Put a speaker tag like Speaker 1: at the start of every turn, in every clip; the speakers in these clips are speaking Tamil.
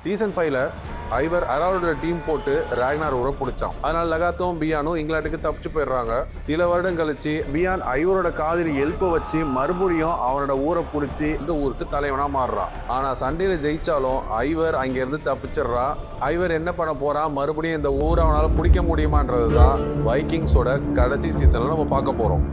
Speaker 1: சீசன் 5ல ஐவர் அரால்டோட டீம் போட்டு ராக்னார் ஊரை பிடிச்சான். அதனால லகாத்தும் பியானும் இங்கிலாந்துக்கு தப்பிச்சு போயிடுறாங்க. சில வருடம் கழிச்சு பியான் ஐவரோட காதலி எழுப்ப வச்சு மறுபடியும் அவனோட ஊரை பிடிச்சி இந்த ஊருக்கு தலைவனா மாறுறான். ஆனா சண்டையில ஜெயிச்சாலும் ஐவர் அங்க இருந்து தப்பிச்சிடுறான். ஐவர் என்ன பண்ண போறான், மறுபடியும் இந்த ஊரை அவனால பிடிக்க முடியுமான்றதுதான் வைக்கிங்ஸோட கடைசி சீசன்ல நம்ம பார்க்க போறோம்.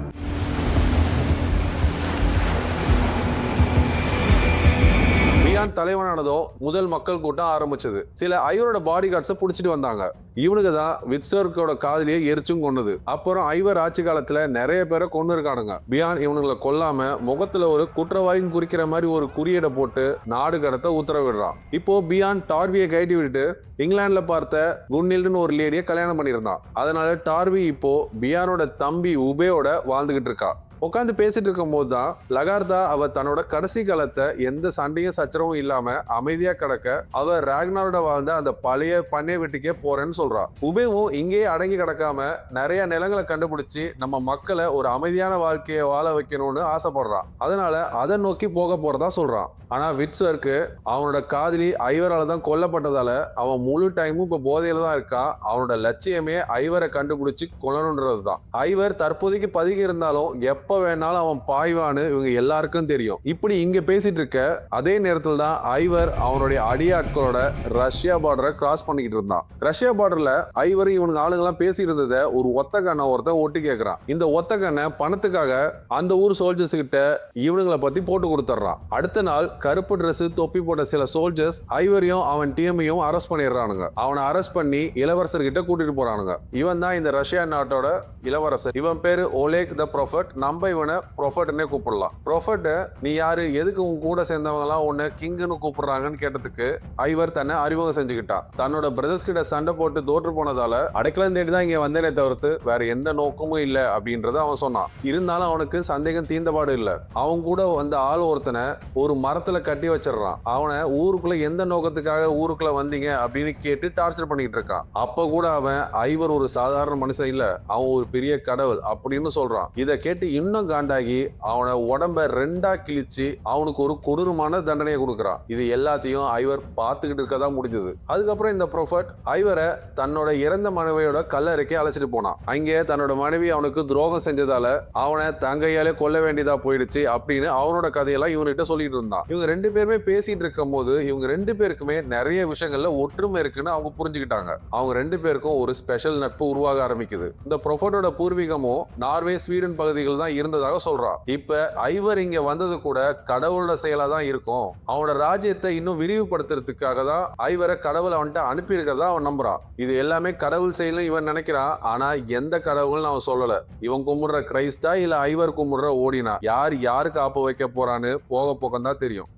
Speaker 1: பியான் தலைவனானதோ முதல் மக்கள் கூட்டம் ஆரம்பிச்சது. சில ஐவரோட பாடி கார்ட்ஸை பிடிச்சிட்டு வந்தாங்க. இவனுக்கு தான் விட்சர்க்கோட காதலியை எரிச்சும் கொண்டது. அப்புறம் ஐவர் ஆட்சி காலத்துல நிறைய பேரை கொண்டு இருக்கானுங்க. பியான் இவனுங்களை கொல்லாம முகத்துல ஒரு குற்றவாளின்னு குறிக்கிற மாதிரி ஒரு குறியீடை போட்டு நாடு கடத்த உத்தரவிடுறான். இப்போ பியான் டார்வியை கைட்டி விட்டுட்டு இங்கிலாந்துல பார்த்த குன்னில்டுன்னு ஒரு லேடியை கல்யாணம் பண்ணியிருந்தான். அதனால டார்வி இப்போ பியானோட தம்பி உபேயோட வாழ்ந்துகிட்டு இருக்கா. உட்காந்து பேசிட்டு இருக்கும் போதுதான் லகார்தா அவ தன்னோட கடைசி காலத்தை எந்த சண்டையும் சச்சரவும் இல்லாம அமைதியா கிடக்க அவ ராக்னாரோட வாழ்ந்த அந்த பழைய பண்ணை வீட்டுக்கே போறேன்னு சொல்றா. உபேவும் இங்கேயே அடங்கி கிடக்காம நிறைய நிலங்களை கண்டுபிடிச்சு நம்ம மக்களை ஒரு அமைதியான வாழ்க்கையை வாழ வைக்கணும்னு ஆசைப்படுறான். அதனால அதை நோக்கி போக போறதா சொல்றான். ஆனா விட்சர்க்கு அவனோட காதலி ஐவரால தான் கொல்லப்பட்டதால அவன் முழு டைமும் இப்ப போதையில தான் இருக்கான். அவனோட லட்சியமே ஐவரை கண்டுபிடிச்சு கொல்லணுன்றது தான். ஐவர் தற்போதைக்கு பதுங்கி இருந்தாலும் எப்ப வேணாலும் அவன் பாய்வான்னு இவங்க எல்லாருக்கும் தெரியும். இப்படி இங்க பேசிட்டு இருக்க அதே நேரத்துல தான் ஐவர் அவனுடைய அடியாட்களோட ரஷ்யா பார்டரை கிராஸ் பண்ணிக்கிட்டு இருந்தான். ரஷ்யா பார்டர்ல ஐவர் இவனுக்கு ஆளுங்கெல்லாம் பேசிட்டு இருந்ததை ஒரு ஒத்த கண்ணை ஒருத்தன் ஒட்டி கேட்கிறான். இந்த ஒத்த கண்ணை பணத்துக்காக அந்த ஊர் சோல்ஜர்ஸ் கிட்ட இவனுங்களை பத்தி போட்டு கொடுத்துட்றான். அடுத்த நாள் கருப்பு டிரெஸ் தொப்பி போட்ட சில சோல்ஜர்ஸ் ஐவரையும் அவன் டீமையும் அரெஸ்ட் பண்ணிடுறானுங்க. அவனை அரெஸ்ட் பண்ணி இளவரசர் கிட்ட கூட்டிட்டு போறானுங்க. இவன் தான் இந்த ரஷ்யா நாட்டோட இளவரசர். இவன் பேரு ஓலேக் த ப்ரொஃபட். நம்ம இவனை ப்ரொஃபட்னே கூப்பிடலாம். ப்ரொஃபட், நீ யாரு, எதுக்கு உன் கூட சேர்ந்தவங்க எல்லாம் உன்னை கிங்னு கூப்பிடுறாங்கன்னு கேட்டதுக்கு ஐவர் தன்னை அறிமுகம் செஞ்சுக்கிட்டான். தன்னோட பிரதர்ஸ் கிட்ட சண்டை போட்டு தோற்று போனதால அடைக்கலம் தேடி தான் இங்க வந்தேனே தவிர்த்து வேற எந்த நோக்கமும் இல்ல அப்படின்றத அவன் சொன்னான். இருந்தாலும் அவனுக்கு சந்தேகம் தீர்ந்தபாடு இல்ல. அவன் கூட வந்த ஆள் ஒருத்தனை ஒரு மரத்துல கட்டி வச்சிடறான். அவனை ஊருக்குள்ள எந்த நோக்கத்துக்காக ஊருக்குள்ள வந்தீங்க அப்படின்னு கேட்டு டார்ச்சர் பண்ணிட்டு இருக்கான். அப்ப கூட அவன் ஐவர் ஒரு சாதாரண மனுஷன் இல்ல, அவன் ஒரு பெரிய கடவுள் அப்படின்னு சொல்றான். இதை கேட்டு இன்னும் காண்டாகி அவனை உடம்ப ரெண்டா கிழிச்சு அவனுக்கு ஒரு கொடூரமான தண்டனையை கொடுக்கறான். இது எல்லாத்தையும் ஐவர் பார்த்துக்கிட்டு இருக்கதா முடிஞ்சது. அதுக்கப்புறம் இந்த ப்ரொஃபட் ஐவரை தன்னோட இறந்த மனைவியோட கல்லறைக்கே அழைச்சிட்டு போனான். அங்கே தன்னோட மனைவி அவனுக்கு துரோகம் செஞ்சதால அவனை தங்கையாலே கொல்ல வேண்டியதா போயிடுச்சு அப்படின்னு அவனோட கதையெல்லாம் இவன்கிட்ட சொல்லிட்டு இருந்தான். இவங்க ரெண்டு பேருமே பேசிட்டு இருக்கும் போது இவங்க ரெண்டு பேருக்குமே நிறைய விஷயங்கள்ல ஒற்றுமை இருக்குன்னு அவங்க புரிஞ்சுக்கிட்டாங்க. அவங்க ரெண்டு பேருக்கும் ஒரு ஸ்பெஷல் நட்பு உருவாக ஆரம்பிக்குது. இந்த ப்ரொஃபட்டோட பூர்வீகமும் நார்வே, ஸ்வீடன் பகுதிகள் தான் இருந்ததாக சொல்றான். இப்ப ஐவர் இங்க வந்தது கூட கடவுளோட செயலா தான் இருக்கும். அவனோட ராஜ்யத்தை இன்னும் விரிவுபடுத்துறதுக்காக தான் ஐவரை கடவுள் அவன்கிட்ட அனுப்பி இருக்கிறதா அவன் நம்புறான். இது எல்லாமே கடவுள் செயல்னு இவன் நினைக்கிறான். ஆனா எந்த கடவுள்னு அவன் சொல்லல. இவன் கும்பிடுற கிரைஸ்டா இல்ல ஐவர் கும்பிடுற ஓடினா, யாருக்கு ஆப்ப வைக்க போறான்னு போக போக தான் தெரியும்.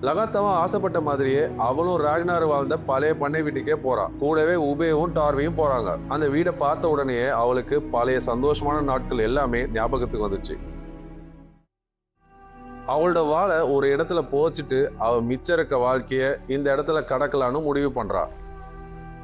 Speaker 1: லகாத்தாவும் ஆசைப்பட்ட மாதிரியே அவளும் ராக்னார் வாழ்ந்த பழைய பண்ணை வீட்டுக்கே போறான். கூடவே உபேவும் டார்வியும் போறாங்க. அந்த வீடை பார்த்த உடனே அவளுக்கு பழைய சந்தோஷமான நாட்கள் எல்லாமே ஞாபகத்துக்கு வந்துச்சு. அவளோட வாழை ஒரு இடத்துல போச்சுட்டு அவ மிச்சம் இருக்க வாழ்க்கைய இந்த இடத்துல கடக்கலான்னு முடிவு பண்றா.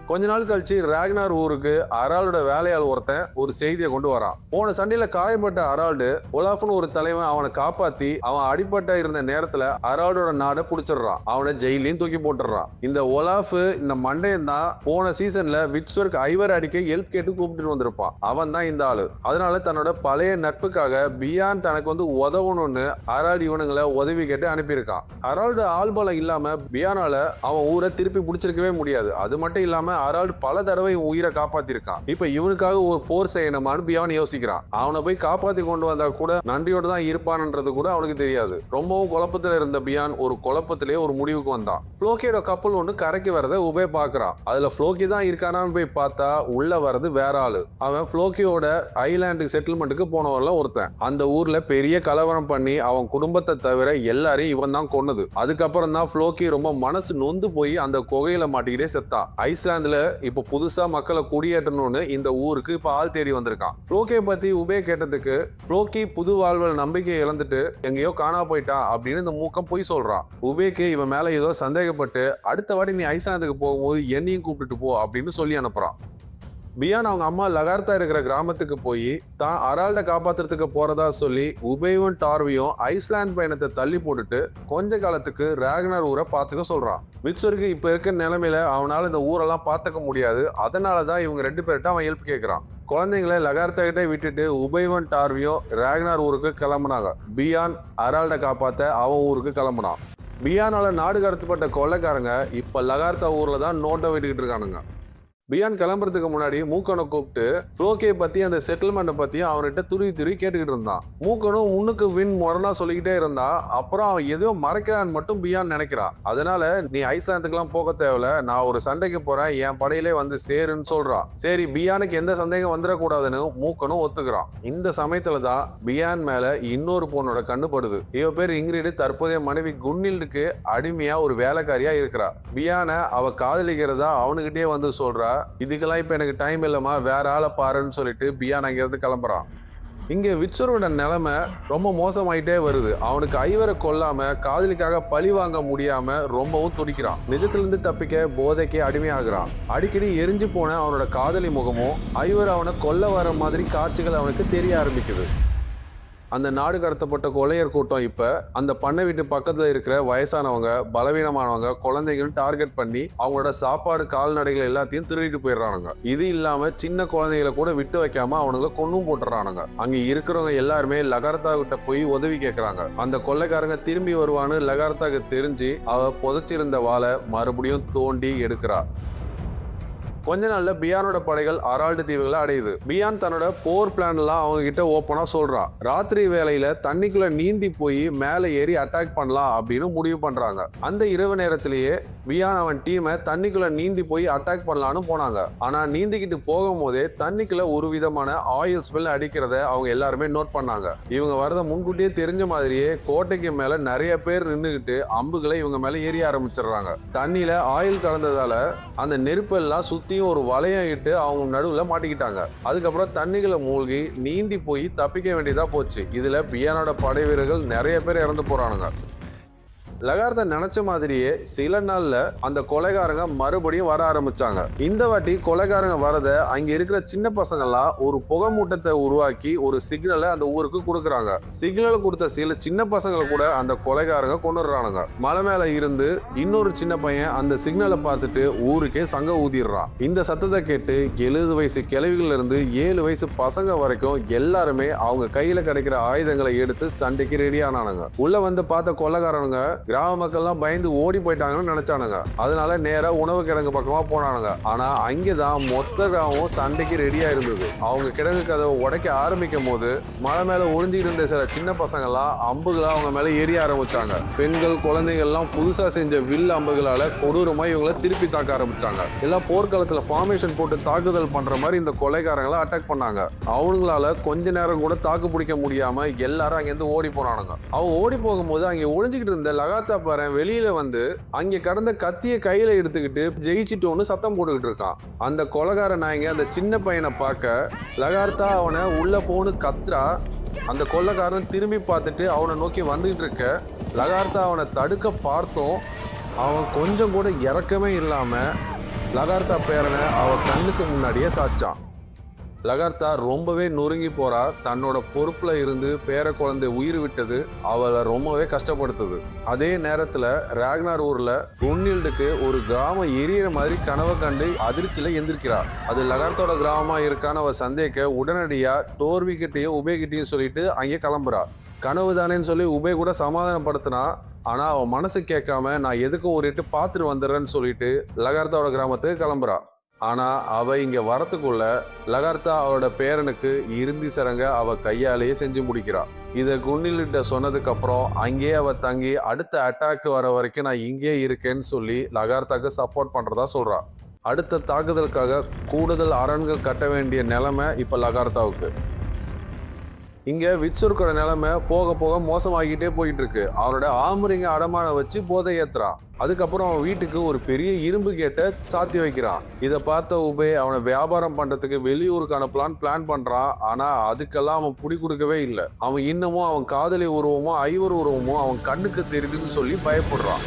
Speaker 1: கொஞ்ச நாள் கழிச்சு ராக்னார் ஊருக்கு அரால்டோட வேலையாள் ஒருத்தன் ஒரு செய்தியை கொண்டு வரான். போன சண்டையில காயப்பட்ட அரால்டு ஒலாஃப்னு ஒரு தலைவன் அவனை காப்பாத்தி அவன் அடிபட்ட இருந்த நேரத்துல அரால்டோட நாடை புடிச்சிடுறான். அவனை ஜெயிலையும் தூக்கி போட்டுறான். இந்த ஒலாஃப் இந்த மண்டையன் தான் போன சீசன்ல விட்சர்க்கு ஐவர் அடிக்க ஹெல்ப் கேட்டு கூப்பிட்டு வந்திருப்பான். அவன் தான் இந்த ஆளு. அதனால தன்னோட பழைய நட்புக்காக பியான் தனக்கு வந்து உதவணும்னு அரால்டு இவனுங்களை உதவி கேட்டு அனுப்பியிருக்கான். அரால்டு ஆள்பலம் இல்லாம பியானால அவன் ஊரை திருப்பி பிடிச்சிருக்கவே முடியாது. அது மட்டும் இல்லாம அரால்டு பல தடவை உயிரை காப்பாத்திருக்கான். இப்ப இவனுக்காக ஒரு போர் செய்யணுமான்னு பியான் யோசிக்கிறான். அவனை போய் காப்பாத்தி கொண்டு வந்தா கூட நன்றியோட தான் இருப்பான்ன்றது கூட அவனுக்கு தெரியாது. ரொம்பவும் குழப்பத்துல இருந்த பியான் ஒரு குழப்பத்திலே ஒரு முடிவுக்கு வந்தான். ஃப்ளோக்கியோட கப்பல் ஒண்ணு கரைக்கு வரத உபே பாக்குறான். அதுல ஃப்ளோக்கி தான் இருக்கானான்னு போய் பார்த்தா உள்ள வர்றது வேற ஆளு. அவன் ஃப்ளோக்கியோட ஐலாண்டு செட்டில்மெண்ட்டுக்கு போனவன்ல ஒருத்தன். அந்த ஊர்ல பெரிய கலவரம் பண்ணி அவன் குடும்பத்தை தவிர எல்லாரையும் இவன் தான் கொன்னது. அதுக்கப்புறம் தான் ஃப்ளோக்கி ரொம்ப மனசு நொந்து போய் அந்த குகையில மாட்டிக்கிட்டே செத்தான். ஐஸ்லாந்து இப்ப புதுசா மக்களை குடியேற்றணும்னு இந்த ஊருக்கு இப்ப ஆள் தேடி வந்திருக்கான். ஃப்ளோக்கியை பத்தி உபே கேட்டதுக்கு ஃப்ளோக்கி புது வாழ்வல் நம்பிக்கையை இழந்துட்டு எங்கேயோ காணா போயிட்டான் அப்படின்னு இந்த மூக்கம் போய் சொல்றான். உபேக்கு இவன் மேல ஏதோ சந்தேகப்பட்டு அடுத்த வாட்டி நீ ஐஸ்லாந்துக்கு போகும்போது என்னையும் கூப்பிட்டுட்டு போ அப்படின்னு சொல்லி அனுப்புறான். பியான் அவங்க அம்மா லகார்த்தா இருக்கிற கிராமத்துக்கு போய் தான் அரால்ட காப்பாத்துறதுக்கு போறதா சொல்லி உபேயும் டார்வியும் ஐஸ்லாந்து பயணத்தை தள்ளி போட்டுட்டு கொஞ்ச காலத்துக்கு ராக்னர் ஊரை பாத்துக்க சொல்றான். விட்சருக்கு இப்ப இருக்க நிலைமையில அவனால இந்த ஊரெல்லாம் பாத்துக்க முடியாது. அதனாலதான் இவங்க 2 பேர்கிட்ட அவன் ஹெல்ப் கேட்கறான். குழந்தைங்களை லகார்த்தா கிட்ட விட்டுட்டு உபேயும் டார்வியும் ராக்னர் ஊருக்கு கிளம்புனாங்க. பியான் அரால்ட காப்பாத்த அவன் ஊருக்கு கிளம்புனான். பியானால நாடு கடத்தப்பட்ட கொள்ளைக்காரங்க இப்ப லகார்த்தா ஊர்ல தான் நோட்டை விட்டுக்கிட்டு இருக்கானுங்க. பியான் கிளம்புறதுக்கு முன்னாடி மூக்கனை கூப்பிட்டு ஃப்ளோக்கே பத்தி அந்த செட்டில்மெண்ட்டை பத்தியும் அவன்கிட்ட துருவி கேட்டுக்கிட்டு இருந்தான். மூக்கனும் முன்னுக்கு முரணா சொல்லிக்கிட்டே இருந்தா. அப்புறம் அவன் எதையோ மறைக்கிறான்னு மட்டும் பியான் நினைக்கிறான். அதனால நீ ஐஸ்லாந்துக்கெல்லாம் போக தேவையில்ல, நான் ஒரு சண்டைக்கு போறேன், என் படையிலே வந்து சேருன்னு சொல்றான். சரி, பியானுக்கு எந்த சந்தேகம் வந்துடக்கூடாதுன்னு மூக்கனும் ஒத்துக்கிறான். இந்த சமயத்துல தான் பியான் மேல இன்னொரு பொண்ணோட கண்ணு படுது. இவ பேர் இங்கிரிடு, தற்போதைய மனைவி குன்னில்டுக்கு அடிமையா ஒரு வேலைக்காரியா இருக்கிறா. பியானை அவ காதலிக்கிறதா அவனுகிட்டே வந்து சொல்றா. இதுக்கெல்லாம் இப்ப எனக்கு டைம் இல்லமா, வேற ஆளை பாருன்னு சொல்லிட்டு பியான் அங்கிருந்து கிளம்புறான். இங்க விட்சரோட நிலைமை ரொம்ப மோசமாயிட்டே வருது. அவனுக்கு ஐவரை கொல்லாம காதலிக்காக பழி வாங்க முடியாம ரொம்பவும் துடிக்கிறான். நிஜத்துல இருந்து தப்பிக்க போதைக்கே அடிமையாகிறான். அடிக்கடி எரிஞ்சு போன அவனோட காதலி முகமும் ஐவர் அவனை கொல்ல வர மாதிரி காட்சிகள் அவனுக்கு தெரிய ஆரம்பிக்குது. அந்த நாடு கடத்தப்பட்ட கொள்ளையர் கூட்டம் இப்ப அந்த பண்ணை வீட்டு பக்கத்துல இருக்கிற வயசானவங்க, பலவீனமானவங்க, குழந்தைகள் டார்கெட் பண்ணி அவங்களோட சாப்பாடு, கால்நடைகள் எல்லாத்தையும் திருடிட்டு போயிடுறானுங்க. இது இல்லாம சின்ன குழந்தைகளை கூட விட்டு வைக்காம அவனுங்களை கொன்னும் போட்டுறானுங்க. அங்க இருக்கிறவங்க எல்லாருமே லகார்த்தா கிட்ட போய் உதவி கேட்கறாங்க. அந்த கொள்ளைக்காரங்க திரும்பி வருவான்னு லகார்த்தாக்கு தெரிஞ்சு அவ புதைச்சிருந்த வாளை மறுபடியும் தோண்டி எடுக்கிறா. கொஞ்ச நாள்ல பியானோட படைகள் அரால்டு தீவுகளை அடையுது. பியான் தன்னோட போர் பிளான் எல்லாம் அவங்க கிட்ட ஓப்பனா சொல்றான். ராத்திரி வேளையில தண்ணிக்குள்ள நீந்தி போய் மேல ஏறி அட்டாக் பண்ணலாம் அப்படின்னு முடிவு பண்றாங்க. அந்த இரவு நேரத்திலேயே பியான் அவன் டீமை தண்ணிக்குள்ள நீந்தி போய் அட்டாக் பண்ணலான்னு போனாங்க. ஆனா நீந்திக்கிட்டு போகும் போதே தண்ணிக்குள்ள ஒரு விதமான ஆயில் ஸ்மெல் அடிக்கிறத அவங்க எல்லாருமே நோட் பண்ணாங்க. இவங்க வரத முன்கூட்டியே தெரிஞ்ச மாதிரியே கோட்டைக்கு மேல நிறைய பேர் நின்றுகிட்டு அம்புகளை இவங்க மேல ஏறி ஆரம்பிச்சிடுறாங்க. தண்ணியில ஆயில் கலந்ததால அந்த நெருப்பு எல்லாம் சுத்தி ஒரு வளையம் இட்டு அவங்க நடுவுல மாட்டிக்கிட்டாங்க. அதுக்கப்புறம் தண்ணிகளை மூழ்கி நீந்தி போய் தப்பிக்க வேண்டியதா போச்சு. இதுல பியானோட படை வீரர்கள் நிறைய பேர் இறந்து போறானுங்க. லகார்த்தா நினைச்ச மாதிரியே சில நாள்ல அந்த கொலைகாரங்க மறுபடியும் வர ஆரம்பிச்சாங்க. இந்த வாட்டி கொலைகாரங்க வரத அங்க இருக்கிற சின்ன பசங்கள்லாம் ஒரு புகை மூட்டத்தை உருவாக்கி ஒரு சிக்னலை அந்த ஊருக்கு கொடுக்குறாங்க. சிக்னல் கொடுத்த சில சின்ன பசங்களை கூட அந்த கொலைகாரங்க கொண்டுறானுங்க. மலை மேல இருந்து இன்னொரு சின்ன பையன் அந்த சிக்னலை பார்த்துட்டு ஊருக்கே சங்க ஊதிடுறான். இந்த சத்தத்தை கேட்டு 70 வயசு கிழவிகள் இருந்து 7 வயசு பசங்க வரைக்கும் எல்லாருமே அவங்க கையில கிடைக்கிற ஆயுதங்களை எடுத்து சண்டைக்கு ரெடி ஆனானுங்க. உள்ள வந்து பார்த்த கொலைகாரனுங்க கிராம மக்கள்லாம் பயந்து ஓடி போயிட்டாங்கன்னு நினைச்சானுங்க. அதனால நேரா உணவு கிடங்கு பக்கமா போனானுங்க. ஆனா அங்கேதான் மொத்த கிராமம் சண்டைக்கு ரெடியா இருந்தது. அவங்க கிடங்கு கதவை உடைக்க ஆரம்பிக்கும் போது மலை மேல ஒளிஞ்சிட்டு இருந்த சில சின்ன பசங்க எல்லாம் அம்புகளா அவங்க மேல ஏறிய ஆரம்பிச்சாங்க. பெண்கள், குழந்தைகள் எல்லாம் புதுசா செஞ்ச வில் அம்புகளால கொடூரமா இவங்களை திருப்பி தாக்க ஆரம்பிச்சாங்க. எல்லாம் போர்க்காலத்துல ஃபார்மேஷன் போட்டு தாக்குதல் பண்ற மாதிரி இந்த கொலைகாரங்களை அட்டாக் பண்ணாங்க. அவங்களால கொஞ்ச நேரம் கூட தாக்கு பிடிக்க முடியாம எல்லாரும் அங்கிருந்து ஓடி போனானுங்க. அவங்க ஓடி போகும்போது அங்க ஒளிஞ்சுக்கிட்டு இருந்த லகார்த்தா வெளியில வந்து அங்க கடந்த கத்திய கையில எடுத்துக்கிட்டு ஜெயிச்சிட்டோன்னு சத்தம் போட்டுக்கிட்டு இருக்கான். அந்த கொலைகார நாயங்க அந்த சின்ன பையனை பார்க்க லகார்த்தா அவனை உள்ள போன்னு கத்துறா. அந்த கொள்ளைக்காரன் திரும்பி பார்த்துட்டு அவனை நோக்கி வந்துகிட்டு இருக்க லகார்த்தா அவனை தடுக்க பார்த்தோம். அவன் கொஞ்சம் கூட இறக்கமே இல்லாம லகார்த்தா பேரனை அவன் கண்ணுக்கு முன்னாடியே சாச்சான். லகார்த்தா ரொம்பவே நொறுங்கி போறா. தன்னோட பொறுப்புல இருந்து பேர குழந்தை உயிர் விட்டது அவளை ரொம்பவே கஷ்டப்படுத்துது. அதே நேரத்துல ராக்னார் ஊர்ல குன்னில்டுக்கு ஒரு கிராமம் எரியற மாதிரி கனவை கண்டு அதிர்ச்சியில எந்திரிக்கிறா. அது லகார்த்தோட கிராமமா இருக்கான்னு அவ சந்தேக உடனடியா டோர்வி கிட்டையும் உபே கிட்டையும் சொல்லிட்டு அங்கே கிளம்புறா. கனவு தானேன்னு சொல்லி உபே கூட சமாதானப்படுத்தினா. ஆனா அவன் மனசு கேட்காம நான் எதுக்கும் ஒரு எட்டு பார்த்துட்டு வந்துடுறேன்னு சொல்லிட்டு லகார்த்தாவோட கிராமத்துக்கு கிளம்புறா. ஆனா அவ இங்க வரத்துக்குள்ள லகார்த்தா அவளோட பேரனுக்கு இறுதி சடங்க அவ கையாலேயே செஞ்சு முடிக்கிறா. இத குன்னில்ட்ட சொன்னதுக்கு அப்புறம் அங்கேயே அவ தங்கி அடுத்த அட்டாக் வர வரைக்கும் நான் இங்கே இருக்கேன்னு சொல்லி லகார்த்தாக்கு சப்போர்ட் பண்றதா சொல்றா. அடுத்த தாக்குதலுக்காக கூடுதல் அரண்கள் கட்ட வேண்டிய நிலைமை இப்ப லகார்த்தாவுக்கு. இங்க விட்சருக்கோட நிலைமை போக போக மோசமாகிட்டே போயிட்டு இருக்கு. அவனோட ஆம்பரிங்க அடமான வச்சு போதை ஏத்துறான். அதுக்கப்புறம் அவன் வீட்டுக்கு ஒரு பெரிய இரும்பு கேட்டை சாத்தி வைக்கிறான். இதை பார்த்த உபே அவனை வியாபாரம் பண்றதுக்கு வெளியூருக்கு அனுப்பலான்னு பிளான் பண்றான். ஆனா அதுக்கெல்லாம் அவன் புடி கொடுக்கவே இல்லை. அவன் இன்னமும் அவன் காதலி உருவமோ ஐவர் உருவமோ அவன் கண்ணுக்கு தெரியுதுன்னு சொல்லி பயப்படுறான்.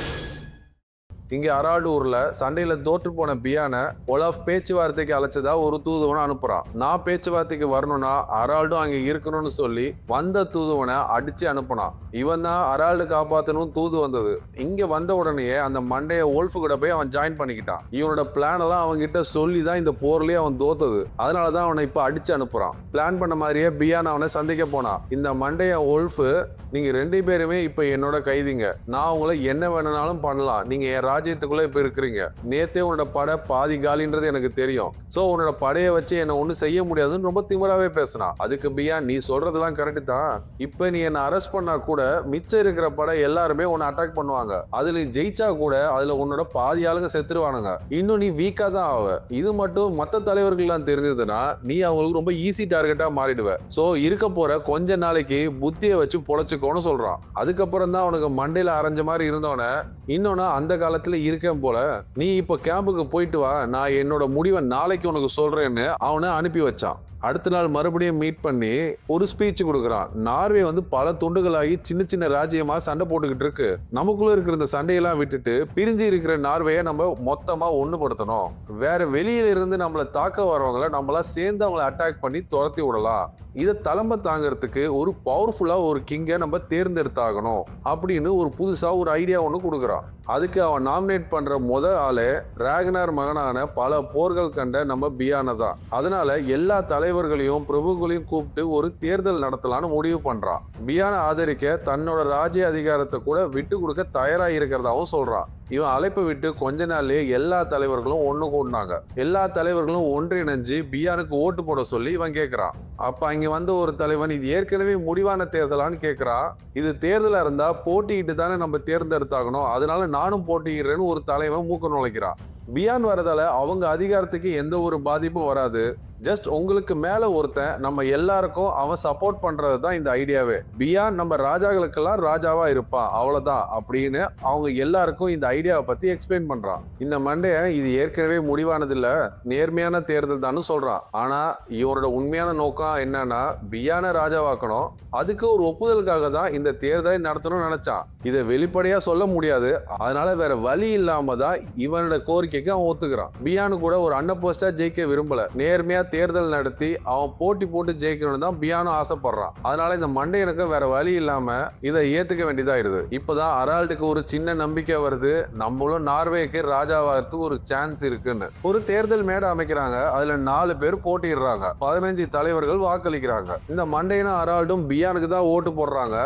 Speaker 1: இங்க அரால்டு ஊர்ல சண்டையில தோற்று போன பியான ஒலாஃப் பேச்சுவார்த்தைக்கு அழைச்சதா ஒரு தூதுவனை அனுப்புறான். நான் பேச்சுவார்த்தைக்கு வரணும்னா அரால்டும் அங்க இருக்கணும்னு சொல்லி வந்த தூதுவனை அடிச்சு அனுப்புனான். இவன் தான் அரால்டு காப்பாத்தணும் தூது வந்தது. இங்க வந்த உடனே அந்த மண்டைய ஓல்ஃபு கூட போய் அவன் ஜாயின் பண்ணிக்கிட்டான். இவனோட பிளான் எல்லாம் அவங்க கிட்ட சொல்லி தான் இந்த போர்லயே அவன் தோத்தது. அதனாலதான் அவனை இப்ப அடிச்சு அனுப்புறான். பிளான் பண்ண மாதிரியே பியான் அவனை சந்திக்க போனான். இந்த மண்டைய ஓல்ஃபு, நீங்க 2 பேருமே இப்ப என்னோட கைதிங்க. நான் உங்களை என்ன வேணும்னாலும் பண்ணலாம். நீங்க என் ராஜ்யத்துக்குள்ள இப்ப இருக்கிறீங்க. நேத்தே உன்னோட படை பாதி காலின்றது எனக்கு தெரியும். சோ உன்னோட படையை வச்சு என்ன ஒண்ணும் செய்ய முடியாதுன்னு ரொம்ப திமிராவே பேசினான். அதுக்கு பியான், நீ சொல்றதெல்லாம் கரெக்ட் தான். இப்ப நீ என்ன அரெஸ்ட் பண்ணா கூட மிச்சம் இருக்கிற படை எல்லாருமே உன்னை அட்டாக் பண்ணுவாங்க. அதுல ஜெயிச்சா கூட அதுல உன்னோட பாதி ஆளுங்க செத்துருவானுங்க. இன்னும் நீ வீக்கா தான் ஆவ. இது மட்டும் மத்த தலைவர்கள் தெரிஞ்சதுன்னா நீ அவங்களுக்கு ரொம்ப ஈஸி டார்கெட்டா மாறிடுவ. சோ இருக்க போற கொஞ்ச நாளைக்கு புத்தியை வச்சு பொழைச்சுக்கோன்னு சொல்றான். அதுக்கப்புறம் தான் அவனுக்கு மண்டையில அரைஞ்ச மாதிரி இருந்தவன, இன்னொன்னு அந்த காலத்துல இருக்கேன் போல, நீ இப்ப கேம்புக்கு போயிட்டு வா, நான் என்னோட முடிவை நாளைக்கு உனக்கு சொல்றேன்னு அவனை அனுப்பி வச்சான். அடுத்த நாள் மறுபடியும் மீட் பண்ணி ஒரு ஸ்பீச் கொடுக்குறான். நார்வே பல துண்டுகளாகி சின்ன சின்ன ராஜ்யமா சண்டை போட்டுக்கிட்டு இருக்கு. நமக்குள்ள இருக்கிற இந்த சண்டையெல்லாம் விட்டுட்டு பிரிஞ்சு இருக்கிற நார்வேயை நம்ம மொத்தமா ஒண்ணுபடுத்தணும். வேற வெளியில இருந்து நம்மளை தாக்க வரவங்களை நம்மளா சேர்ந்து அவங்களை அட்டாக் பண்ணி துரத்தி விடலாம். இதை தலைமை தாங்கிறதுக்கு ஒரு பவர்ஃபுல்லா ஒரு கிங்கை நம்ம தேர்ந்தெடுத்தாகணும் அப்படின்னு ஒரு புதுசா ஒரு ஐடியா ஒன்று கொடுக்குறான். அதுக்கு அவன் நாமினேட் பண்ற ஆளு ராக்னார் மகனான பல போர்கள் கண்ட நம்ம பியானை தான். அதனால எல்லா தலைவர்களையும் பிரபுக்களையும் கூப்பிட்டு ஒரு தேர்தல் நடத்தலான்னு முடிவு பண்றான். பியானை ஆதரிக்க தன்னோட ராஜ்ய அதிகாரத்தை கூட விட்டு கொடுக்க தயாரா இருக்கிறதாவும் சொல்றான். இவன் அழைப்பை விட்டு கொஞ்ச நாள்லயே எல்லா தலைவர்களும் ஒண்ணு கூடினாங்க. எல்லா தலைவர்களும் ஒன்றிணைஞ்சு பியானுக்கு ஓட்டு போட சொல்லி இவன் கேட்கிறான். அப்ப அங்க வந்த ஒரு தலைவன், இது ஏற்கனவே முடிவான தேர்தலான்னு கேட்கிறான். இது தேர்தலா இருந்தா போட்டியிட்டு தானே நம்ம தேர்ந்தெடுத்தாகணும், அதனால நானும் போட்டியிடுறேன்னு ஒரு தலைவன் மூக்க நுழைக்கிறான். பியான் வரதால அவங்க அதிகாரத்துக்கு எந்த ஒரு பாதிப்பும் வராது. ஜஸ்ட் உங்களுக்கு மேல ஒருத்தன் நம்ம எல்லாருக்கும் அவன் சப்போர்ட் பண்றது தான் இந்த ஐடியாவே. பியான் நம்ம ராஜாக்களுக்கெல்லாம் ராஜாவா இருப்பான், அவ்வளவுதான் அப்படின்னு அவங்க எல்லாருக்கும் இந்த ஐடியாவை பத்தி எக்ஸ்பிளைன் பண்றான். இந்த மண்டைய இது ஏற்கனவே முடிவானது இல்ல, நேர்மையான தேர்தல் தான் சொல்றான். ஆனா இவரோட உண்மையான நோக்கம் என்னன்னா பியான ராஜாவாக்கணும். அதுக்கு ஒரு ஒப்புதலுக்காக தான் இந்த தேர்தலை நடத்தணும்னு நினைச்சான். இதை வெளிப்படையா சொல்ல முடியாது, அதனால வேற வழி இல்லாம தான் இவனோட கோரிக்கைக்கு அவன் ஒத்துக்கிறான். பியானு கூட ஒரு அன்னபோஸ்டா ஜெயிக்க விரும்பல. நேர்மையா தேர்தல் நடத்தி அவன் போட்டி போட்டு ஜெயிக்கணும்னு தான் பியானோ ஆசைப்படுறான். அதனால இந்த மண்டையனுக்கு வேற வழி இல்லாம இதை ஏத்துக்க வேண்டியதாயிடுது. இப்பதான் அரால்டுக்கு ஒரு சின்ன நம்பிக்கை வருது, நம்மளும் நார்வேக்கு ராஜாவாகிறதுக்கு ஒரு சான்ஸ் இருக்குன்னு. ஒரு தேர்தல் மேடை அமைக்கிறாங்க. அதுல 4 பேர் போட்டிடுறாங்க. 15 தலைவர்கள் வாக்களிக்கிறாங்க. இந்த மண்டையனும் அரால்டும் பியானுக்கு தான் ஓட்டு போடுறாங்க.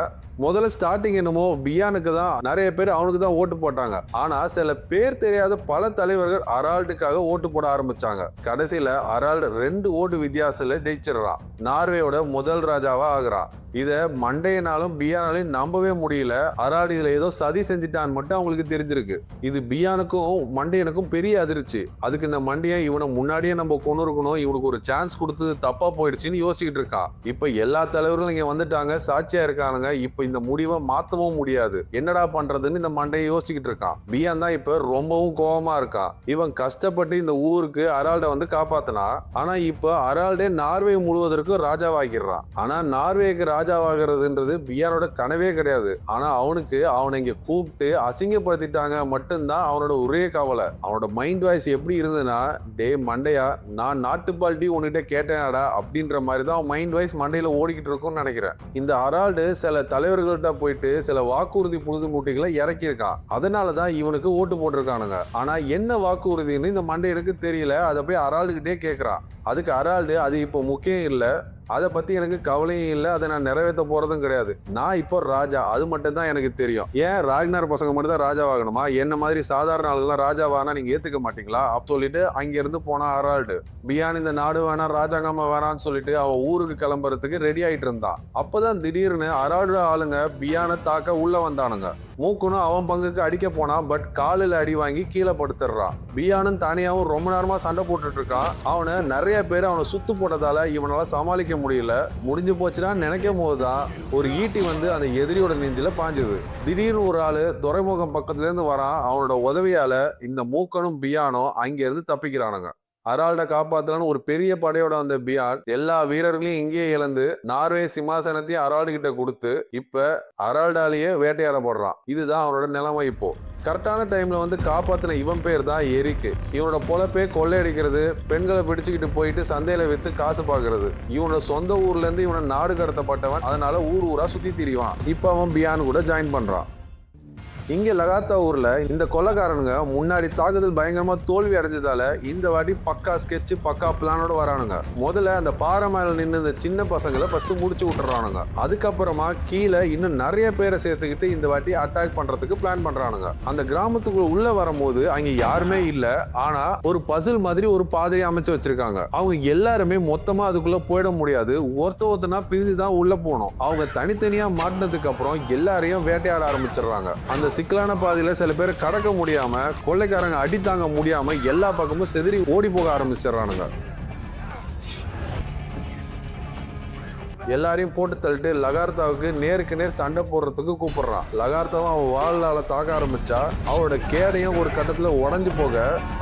Speaker 1: முதல்ல ஸ்டார்டிங் என்னமோ பியானுக்கு தான் நிறைய பேர் அவனுக்கு தான் ஓட்டு போட்டாங்க. ஆனா சில பேர் தெரியாத பல தலைவர்கள் அரால்டுக்காக ஓட்டு போட ஆரம்பிச்சாங்க. கடைசியில அரால்டு 2 ஓட்டு வித்தியாசத்துல ஜெயிச்சிடறான். நார்வேயோட முதல் ராஜாவா ஆகுறான். இத மண்டையனாலும் பியானாலையும் நம்பவே முடியல. அரால்டு இதுல ஏதோ சதி செஞ்சுட்டான்னு மட்டும் அவங்களுக்கு தெரிஞ்சிருக்கு. இது பியானுக்கும் மண்டையனுக்கும் பெரிய அதிர்ச்சி. அதுக்கு இந்த மண்டையன் இவனை முன்னாடியே நம்ம கொண்டு இருக்கணும், இவனுக்கு ஒரு சான்ஸ் கொடுத்தது தப்பா போயிடுச்சுன்னு யோசிக்கிட்டு இருக்கான். இப்ப எல்லா தலைவர்களும் இங்க வந்துட்டாங்க, சாட்சியா இருக்கானுங்க. இப்ப இந்த முடிவை மாத்தவும் முடியாது, என்னடா பண்றதுன்னு இந்த மண்டையை யோசிக்கிட்டு இருக்கான். பியான் தான் இப்ப ரொம்பவும் கோபமா இருக்கான். இவன் கஷ்டப்பட்டு இந்த ஊருக்கு அரால்டை காப்பாத்தினா, ஆனா இப்ப அரால்டே நார்வே முழுவதற்கும் ராஜாவாக்கிடுறான். ஆனா நார்வேக்கு ராஜாவாகிறதுன்றது பியானோட கனவே கிடையாது. ஆனா அவனுக்கு அவனை இங்க கூப்பிட்டு அசிங்கப்படுத்திட்டாங்க மட்டும்தான் அவனோட ஒரே கவலை. அவனோட மைண்ட் வாய்ஸ் எப்படி இருந்ததுன்னா, டே மண்டையா, நான் நாட்டு பால்ட்டி உன்கிட்ட கேட்டேனாடா அப்படின்ற மாதிரி தான் மைண்ட் வாய்ஸ் மண்டையில ஓடிக்கிட்டு இருக்கும்னு நினைக்கிறேன். இந்த அரால்டு சில தலைவர்கள்ட்ட போயிட்டு சில வாக்குறுதி புழுது மூட்டைகளை இறக்கியிருக்கான். அதனாலதான் இவனுக்கு ஓட்டு போட்டிருக்கானுங்க. ஆனா என்ன வாக்குறுதின்னு இந்த மண்டையனுக்கு தெரியல. அதை போய் அரால்டு கிட்டே கேட்கிறான். அதுக்கு அரால்டு, அது இப்போ முக்கியம் இல்லை, அதை பத்தி எனக்கு கவலையும் இல்லை, அதை நான் நிறைவேற்ற போறதும் கிடையாது. நான் இப்போ ராஜா, அது மட்டும் தான் எனக்கு தெரியும். ஏன் ராக்னார் பசங்க மட்டும் தான் ராஜாவாகணுமா? என்ன மாதிரி சாதாரண ஆளுங்களாம் ராஜாவானா நீங்க ஏத்துக்க மாட்டீங்களா? அப்ப சொல்லிட்டு அங்க இருந்து போனா அரால்டு. பியான் இந்த நாடு வேணாம், ராஜாங்கம்மா வேணாம்னு சொல்லிட்டு அவன் ஊருக்கு கிளம்புறதுக்கு ரெடி ஆயிட்டு இருந்தான். அப்பதான் திடீர்னு அரால்டு ஆளுங்க பியானை தாக்க உள்ள வந்தானுங்க. மூக்குனும் அவன் பங்குக்கு அடிக்க போனா, பட் காலில் அடி வாங்கி கீழே படுத்துறான். பியானும் தனியாவும் ரொம்ப நேரமா சண்டை போட்டுட்டு இருக்கான். அவனை நிறைய பேர் அவனை சுத்து போட்டதால இவனால சமாளிக்க முடியல. முடிஞ்சு போச்சுன்னா நினைக்கும் போதுதான் ஒரு ஈட்டி அந்த எதிரியோட நெஞ்சில பாஞ்சுது. திடீர்னு ஒரு ஆளு துறைமுகம் பக்கத்துல இருந்து வரான். அவனோட உதவியால இந்த மூக்கனும் பியானும் அங்க இருந்து தப்பிக்கிறானுங்க. அரால்டை காப்பாத்தலான்னு ஒரு பெரிய படையோட வந்த பியான் எல்லா வீரர்களையும் இங்கேயே இழந்து நார்வே சிம்மாசனத்தையும் அரால்டு கிட்ட கொடுத்து இப்ப அரால்டாலேயே வேட்டையாடப்படுறான். இதுதான் அவனோட நிலைமை இப்போ. கரெக்டான டைம்ல வந்து காப்பாத்தின இவன் பேர் தான் எரிக். இவனோட பொழப்பே கொள்ளையடிக்கிறது, பெண்களை பிடிச்சுக்கிட்டு போயிட்டு சந்தையில வித்து காசு பாக்குறது. இவனோட சொந்த ஊர்ல இருந்து இவனை நாடு கடத்தப்பட்டவன், அதனால ஊர் ஊரா சுத்தி திரிவான். இப்ப அவன் பியான் கூட ஜாயின் பண்றான். இங்க லகாத்தா ஊர்ல இந்த கொலைக்காரனுங்க முன்னாடி தாக்குதல் பயங்கரமா தோல்வி அடைஞ்சதால இந்த வாட்டி பக்கா ஸ்கெட்ச் பக்கா பிளானோட வரானுங்க. முதல்ல அந்த பாறை மேல நின்று இந்த சின்ன பசங்களை ஃபர்ஸ்ட் முடிச்சு விட்டுறானுங்க. அதுக்கப்புறமா கீழே இன்னும் நிறைய பேரை சேர்த்துக்கிட்டு இந்த வாட்டி அட்டாக் பண்றதுக்கு பிளான் பண்றானுங்க. அந்த கிராமத்துக்குள்ள உள்ள வரும்போது அங்க யாருமே இல்ல. ஆனா ஒரு பசில் மாதிரி ஒரு பாதையை அமைச்சு வச்சிருக்காங்க. அவங்க எல்லாருமே மொத்தமா அதுக்குள்ள போயிட முடியாது. ஒருத்தனா பிரிஞ்சுதான் உள்ள போனோம். அவங்க தனித்தனியா மாட்டினதுக்கு அப்புறம் எல்லாரையும் வேட்டையாட ஆரம்பிச்சிடுறாங்க. அந்த சிக்கலான பாதையில சில பேர் கடக்க முடியாம, கொள்ளைக்காரங்க அடி தாங்க முடியாம எல்லா பக்கமும் செதறி ஓடி போக ஆரம்பிச்சிடறானுங்க. எல்லாரையும் போட்டு தள்ளிட்டு லகார்த்தாவுக்கு நேருக்கு நேர் சண்டை போடுறதுக்கு கூப்பிடுறான். லகார்த்தாவும் அவன் வாளால தாக்க ஆரம்பிச்சா அவளோட கேடையும் ஒரு கட்டத்துல உடஞ்சு போக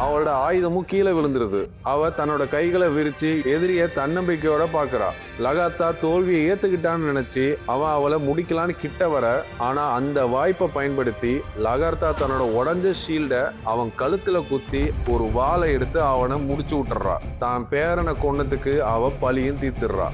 Speaker 1: அவளோட ஆயுதமும் கீழே விழுந்துருது. அவ தன்னோட கைகளை விரிச்சு எதிரிய தன்னம்பிக்கையோட பாக்குறா. லகார்த்தா தோல்வியை ஏத்துக்கிட்டான்னு நினைச்சு அவன் அவளை முடிக்கலான்னு கிட்ட வர, ஆனா அந்த வாய்ப்பை பயன்படுத்தி லகார்த்தா தன்னோட உடஞ்ச ஷீல்ட அவன் கழுத்துல குத்தி ஒரு வாளை எடுத்து அவனை முடிச்சு விட்டுறா. தான் பேரனை கொன்னதுக்கு அவ பழியும் தீர்த்துடுறா.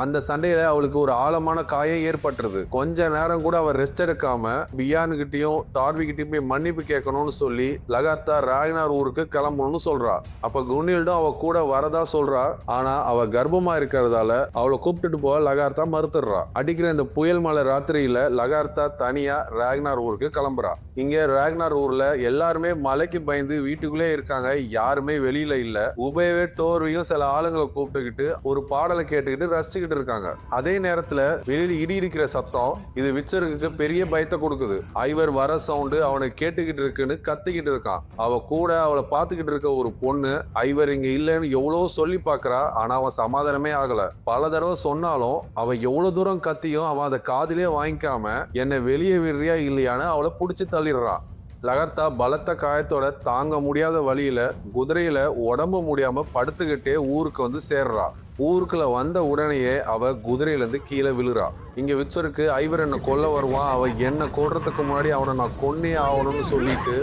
Speaker 1: அந்த சண்டையில அவளுக்கு ஒரு ஆழமான காயம் ஏற்பட்டுருது. கொஞ்ச நேரம் கூட அவ ரெஸ்ட் எடுக்காம பியானு கிட்டயும் டார்வி கிட்டயும் போய் மன்னிப்பு கேட்கணும்னு சொல்லி லகார்த்தா ராக்னார் ஊருக்கு கிளம்பணும்னு சொல்றா. அப்ப குனில்டும் அவ கூட வரதா சொல்றா. ஆனா அவ கர்ப்பமா இருக்கிறதால அவளை கூப்பிட்டுட்டு போக லகார்த்தா மறுத்துடுறா. அடிக்கிற இந்த புயல் மலை ராத்திரியில லகார்த்தா தனியா ராக்னார் ஊருக்கு கிளம்புறா. இங்க ராக்னார் ஊர்ல எல்லாருமே மலைக்கு பயந்து வீட்டுக்குள்ளே இருக்காங்க. யாருமே வெளியில இல்ல. உபயவே டோர்வியும் சில ஆளுங்களை கூப்பிட்டுக்கிட்டு ஒரு பாடலை கேட்டுக்கிட்டு ரசிச்சு இருக்காங்க. அதே நேரத்துல வெளியில இடி இருக்கிற சத்தம் இது விட்சருக்கு பெரிய பயத்தை கொடுக்குது. ஐவர் வர சவுண்டு அவனை கேட்டுக்கிட்டு இருக்குன்னு கத்திக்கிட்டு இருக்கான். அவ கூட அவளை பார்த்துக்கிட்டு இருக்க ஒரு பொண்ணு ஐவர் இங்க இல்லைன்னு எவ்வளவு சொல்லி பாக்குறா. ஆனா அவன் சமாதானமே ஆகல. பல தடவை சொன்னாலும் அவன் எவ்வளவு தூரம் கத்தியும் அவன் அதை காதிலே வாங்கிக்காம என்னை வெளியே விடுறியா இல்லையான்னு அவளை புடிச்சு தள்ளிடுறான். லகார்த்தா பலத்த காயத்தோட தாங்க முடியாத வழியில குதிரையில உடம்பு முடியாம படுத்துக்கிட்டே ஊருக்கு வந்து சேர்றா. ஊருக்குள்ள வந்த உடனேயே அவ குதிரையிலேருந்து கீழே விழுறா. இங்க விட்சருக்கு ஐவர் என்ன கொல்ல வருவான், அவ என்ன கொல்றதுக்கு முன்னாடி அவனை நான் கொன்னே ஆகணும்னு சொல்லிட்டு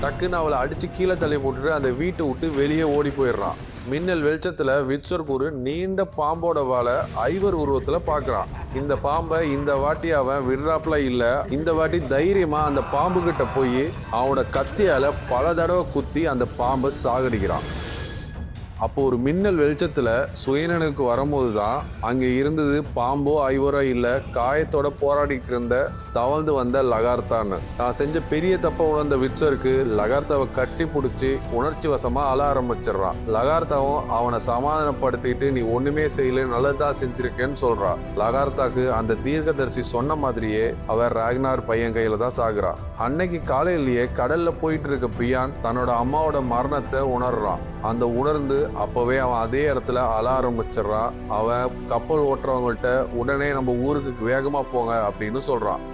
Speaker 1: டக்குன்னு அவளை அடிச்சு கீழே தள்ளி போட்டுட்டு அந்த வீட்டை விட்டு வெளியே ஓடி போயிடுறான். மின்னல் வெளிச்சத்துல விட்சருக்கு ஒரு நீண்ட பாம்போட வாழை ஐவர் உருவத்துல பாக்குறான். இந்த பாம்பை இந்த வாட்டி அவன் விடுறாப்புல இல்ல. இந்த வாட்டி தைரியமா அந்த பாம்பு கிட்ட போய் அவனோட கத்தியால பல தடவை குத்தி அந்த பாம்பை சாகடிக்கிறான். அப்போ ஒரு மின்னல் வெளிச்சத்துல சுயனனுக்கு வரும்போதுதான் அங்க இருந்தது பாம்போ ஐவரோ இல்ல, காயத்தோட போராடிட்டு இருந்த தவழ்ந்து வந்த லகார்த்தான்னு. தான் செஞ்ச பெரிய தப்ப உணர்ந்த விட்சருக்கு லகார்த்தாவை கட்டி பிடிச்சி உணர்ச்சி வசமா அழ ஆரம்பிச்சிடுறான். லகார்த்தாவும் அவனை சமாதானப்படுத்திட்டு நீ ஒண்ணுமே செய்யல, நல்லதான் செஞ்சிருக்கேன்னு சொல்றான். லகார்த்தாக்கு அந்த தீர்க்கதரிசி சொன்ன மாதிரியே அவர் ராக்னார் பையன் கையில தான் சாகுறான். அன்னைக்கு காலையிலேயே கடல்ல போயிட்டு இருக்க பியான் தன்னோட அம்மாவோட மரணத்தை உணர்றான். அந்த உணர்ந்து அப்பவே அவன் அதே இடத்துல அழ ஆரம்பிச்சிடறான். அவன் கப்பல் ஓட்டுறவங்கள்ட்ட உடனே நம்ம ஊருக்கு வேகமா போங்க அப்படின்னு சொல்றான்.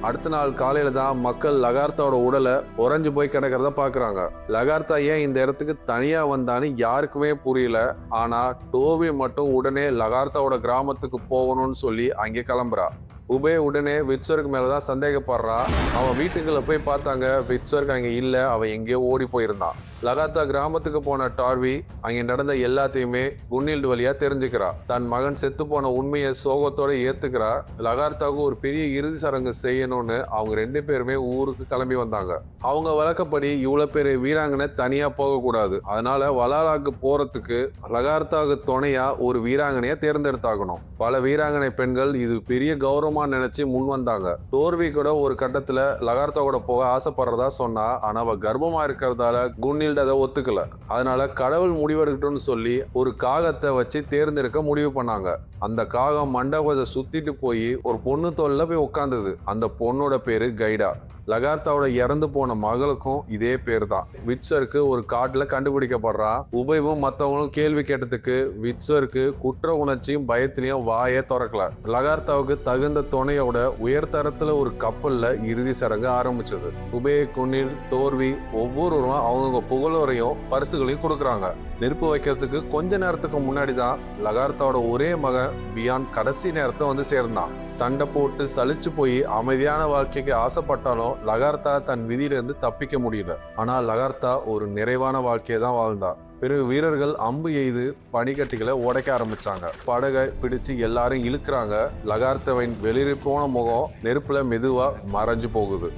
Speaker 1: அடுத்த நாள் காலையில தான் மக்கள் லகார்த்தாவோட உடலை உறைஞ்சு போய் கிடக்கிறத பாக்குறாங்க. லகார்த்தா ஏன் இந்த இடத்துக்கு தனியா வந்தான்னு யாருக்குமே புரியல. ஆனா டோவி மட்டும் உடனே லகார்த்தாவோட கிராமத்துக்கு போகணும்னு சொல்லி அங்கே கிளம்புறா. உபே உடனே விட்சருக்கு மேலதான் சந்தேகப்படுறா. அவன் வீட்டுக்குள்ள போய் பார்த்தாங்க, விட்சருக்கு அங்க இல்ல, அவன் எங்கேயோ ஓடி போயிருந்தான். லகார்த்தா கிராமத்துக்கு போன டார்வி அங்க நடந்த எல்லாத்தையுமே குன்னில்டு வழியா தெரிஞ்சுக்கிறா. தன் மகன் செத்து போன உண்மையை சோகத்தோட ஏத்துக்கிறா. லகார்த்தாவுக்கு ஒரு பெரிய இறுதி சடங்கு செய்யணும்னு அவங்க 2 பேருமே ஊருக்கு கிளம்பி வந்தாங்க. அவங்க வழக்கப்படி இவ்வளவு பெரிய வீராங்கனை தனியா போக கூடாது. அதனால வலாலாக்கு போறதுக்கு லகார்த்தாவுக்கு துணையா ஒரு வீராங்கனைய தேர்ந்தெடுத்தாகணும். பல வீராங்கனை பெண்கள் இது பெரிய கௌரவமா நினைச்சு முன் வந்தாங்க. டோர்வி கூட ஒரு கட்டத்துல லகார்த்தா கூட போக ஆசைப்படுறதா சொன்னா, ஆனா அவ கர்ப்பமா இருக்கிறதால குன்னில் அதை ஒத்துக்கல. அதனால கடவுள் முடிவெடுக்கட்டும்னு சொல்லி ஒரு காகத்தை வச்சு தேர்ந்தெடுக்க முடிவு பண்ணாங்க. அந்த காகம் மண்டபத்தை சுத்திட்டு போய் ஒரு பொண்ணு தோல்ல போய் உட்கார்ந்தது. அந்த பொண்ணோட பேரு கைடா. லகார்த்தாவோட இறந்து போன மகளுக்கும் இதே பேர் தான். விட்சருக்கு ஒரு காட்டுல கண்டுபிடிக்கப்படுறா. உபயவும் மற்றவங்களும் கேள்வி கேட்டதுக்கு விட்சருக்கு குற்ற உணர்ச்சியும் பயத்திலையும் வாயே திறக்கல. லகார்த்தாவுக்கு தகுந்த துணையோட உயர்தரத்துல ஒரு கப்பல்ல இறுதி சடங்கு ஆரம்பிச்சது. உபய, குனில், டோர்வி ஒவ்வொருவரும் அவங்க புகழோரையும் பரிசுகளையும் கொடுக்குறாங்க. நெருப்பு வைக்கிறதுக்கு கொஞ்ச நேரத்துக்கு முன்னாடி தான் லகார்த்தாவோட ஒரே மகன் பியான் கடைசி நேரத்தை வந்து சேர்ந்தான். சண்டை போட்டு சலிச்சு போய் அமைதியான வாழ்க்கைக்கு ஆசைப்பட்டாலும் லகார்த்தா தன் விதியிலிருந்து தப்பிக்க முடியல. ஆனா லகார்த்தா ஒரு நிறைவான வாழ்க்கையை தான் வாழ்ந்தா. பிறகு வீரர்கள் அம்பு எய்து பனிக்கட்டிகளை உடைக்க ஆரம்பிச்சாங்க. படகை பிடிச்சு எல்லாரும் இழுக்கிறாங்க. லகார்த்தாவின் வெளிரி போன முகம் நெருப்புல மெதுவா மறைஞ்சு போகுது.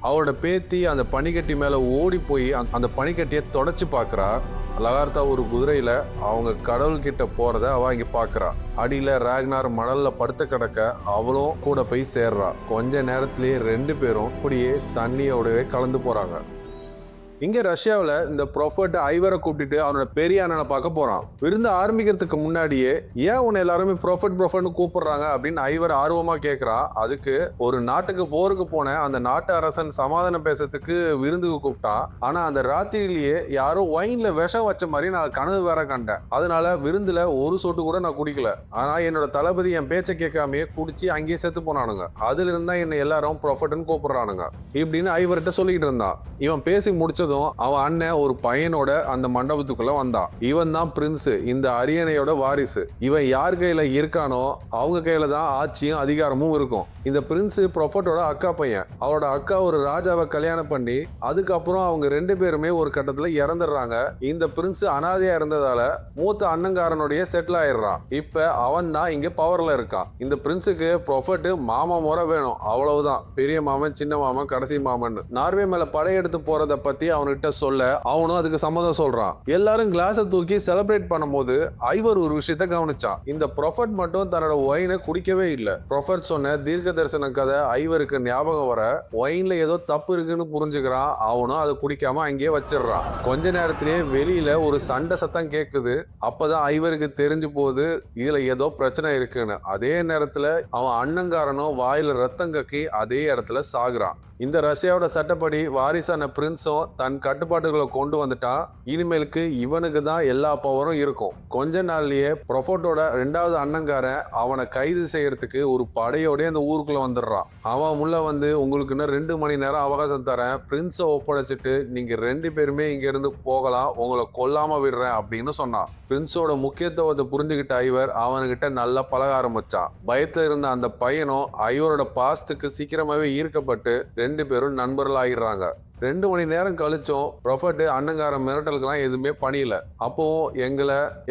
Speaker 1: அவரோட பேத்தி அந்த பனிக்கட்டி மேல ஓடி போய் அந்த பனிக்கட்டியை தொடச்சு பாக்குறா. லகார்த்தா ஒரு குதிரையில அவங்க கடவுள் கிட்ட போறத அவ இங்க பாக்குறா. அடியில ராக்னார் மணல்ல படுத்து கிடக்க அவளும் கூட போய் சேர்றா. கொஞ்ச நேரத்திலேயே 2 பேரும் அப்படியே தண்ணியோடவே கலந்து போறாங்க. இங்க ரஷ்யாவில் இந்த ப்ரொஃபட் ஐவரை கூப்பிட்டு அவனோட பெரிய அண்ணனை பார்க்க போறான். விருந்து ஆரம்பிக்கிறதுக்கு முன்னாடியே ஏன் உன்னை எல்லாருமே ப்ரொஃபட்னு கூப்பிடுறாங்க அப்படின்னு ஐவர் ஆர்வமா கேட்கிறான். அதுக்கு ஒரு நாட்டுக்கு போருக்கு போன அந்த நாட்டு அரசன் சமாதானம் பேசுறதுக்கு விருந்துக்கு கூப்பிட்டான். ஆனா அந்த ராத்திரியிலேயே யாரோ ஒயின்ல விஷம் வச்ச மாதிரி நான் கனவு வேற கண்டேன். அதனால விருந்துல ஒரு சொட்டு கூட நான் குடிக்கல. ஆனா என்னோட தளபதி என் பேச்சை கேட்காமையே குடிச்சு அங்கேயே செத்து போனானுங்க. அதுல இருந்தா என்னை எல்லாரும் ப்ரொஃபட்னு கூப்பிடுறானுங்க இப்படின்னு ஐவர்கிட்ட சொல்லிக்கிட்டு இருந்தான். இவன் பேசி முடிச்சதும் அவன் அண்ணன் ஒரு பையனோட அந்த மண்டபத்துக்குள்ள வந்தான். இவன் தான் பிரின்ஸ், இந்த அரியணையோட வாரிசு. இவன் யார் கையில இருக்கானோ அவங்க கையில தான் ஆட்சியும் அதிகாரமும் இருக்கும். இந்த பிரின்ஸ் ப்ரொஃபட்டோட அக்கா பையன். அவரோட அக்கா ஒரு ராஜாவை கல்யாணம் பண்ணி அதுக்கப்புறம் அவங்க 2 பேருமே ஒரு கட்டத்துல இறந்துடுறாங்க. இந்த பிரின்ஸ் அனாதையா இருந்ததால மூத்த அண்ணங்காரனுடைய செட்டில் ஆயிடுறான். இப்ப அவன் தான் இங்க பவர்ல இருக்கான். இந்த பிரின்ஸுக்கு ப்ரொஃபட் மாமா முறை வேணும், அவ்வளவுதான். பெரிய மாமன், சின்ன மாமன், கடைசி மாமன். நார்வே மேல படையெடுத்து போறத பத்தி அவன்கிட்ட சொல்ல அவனும் அதுக்கு சம்மதம் சொல்றான். எல்லாரும் கிளாஸை தூக்கி செலிப்ரேட் பண்ணும்போது ஐவர் ஒரு விஷயத்த கவனிச்சான். இந்த ப்ரொஃபட் மட்டும் தன்னோட ஒயினை குடிக்கவே இல்லை. ப்ரொஃபட் சொன்ன தீர்க்க தரிசன கதை ஐவருக்கு ஞாபகம் வர ஒயின்ல ஏதோ தப்பு இருக்குன்னு புரிஞ்சுக்கிறான். அவனும் அதை குடிக்காம அங்கேயே வச்சிடறான். கொஞ்ச நேரத்திலேயே வெளியில ஒரு சண்டை சத்தம் கேட்குது. அப்பதான் ஐவருக்கு தெரிஞ்சு போகுது இதுல ஏதோ பிரச்சனை இருக்குன்னு. அதே நேரத்துல அவன் அண்ணங்காரனும் வாயில ரத்தம் கக்கி அதே இடத்துல சாகுறான். இந்த ரஷ்யாவோட சட்டப்படி வாரிசான பிரின்ஸும் தன் கட்டுப்பாட்டுகளை கொண்டு வந்துட்டான். இனிமேலுக்கு இவனுக்கு தான் எல்லா பவரும் இருக்கும். கொஞ்ச நாள்லயே ப்ரொஃபட்டோட 2வது அண்ணங்காரன் அவனை கைது செய்யறதுக்கு ஒரு படையோட அந்த ஊருக்குள்ள வந்துடுறான். அவன் உள்ள வந்து உங்களுக்குன்னு 2 மணி நேரம் அவகாசம் தரேன், பிரின்ஸை ஒப்படைச்சிட்டு நீங்க 2 பேருமே இங்க இருந்து போகலாம், உங்களை கொல்லாம விடுறேன் அப்படின்னு சொன்னான். பிரின்ஸோட முக்கியத்துவத்தை புரிஞ்சுக்கிட்ட ஐவர் அவன்கிட்ட நல்லா பழக ஆரம்பிச்சான். பயத்துல இருந்த அந்த பையனும் ஐவரோட பாசத்துக்கு சீக்கிரமாவே ஈர்க்கப்பட்டு 2 பேரும் நண்பர்கள் ஆகிடுறாங்க. 2 மணி நேரம் கழிச்சும் ப்ரொஃபட் அண்ணங்காரன் மிரட்டலுக்கெல்லாம் எதுவுமே பண்ணியல. அப்போ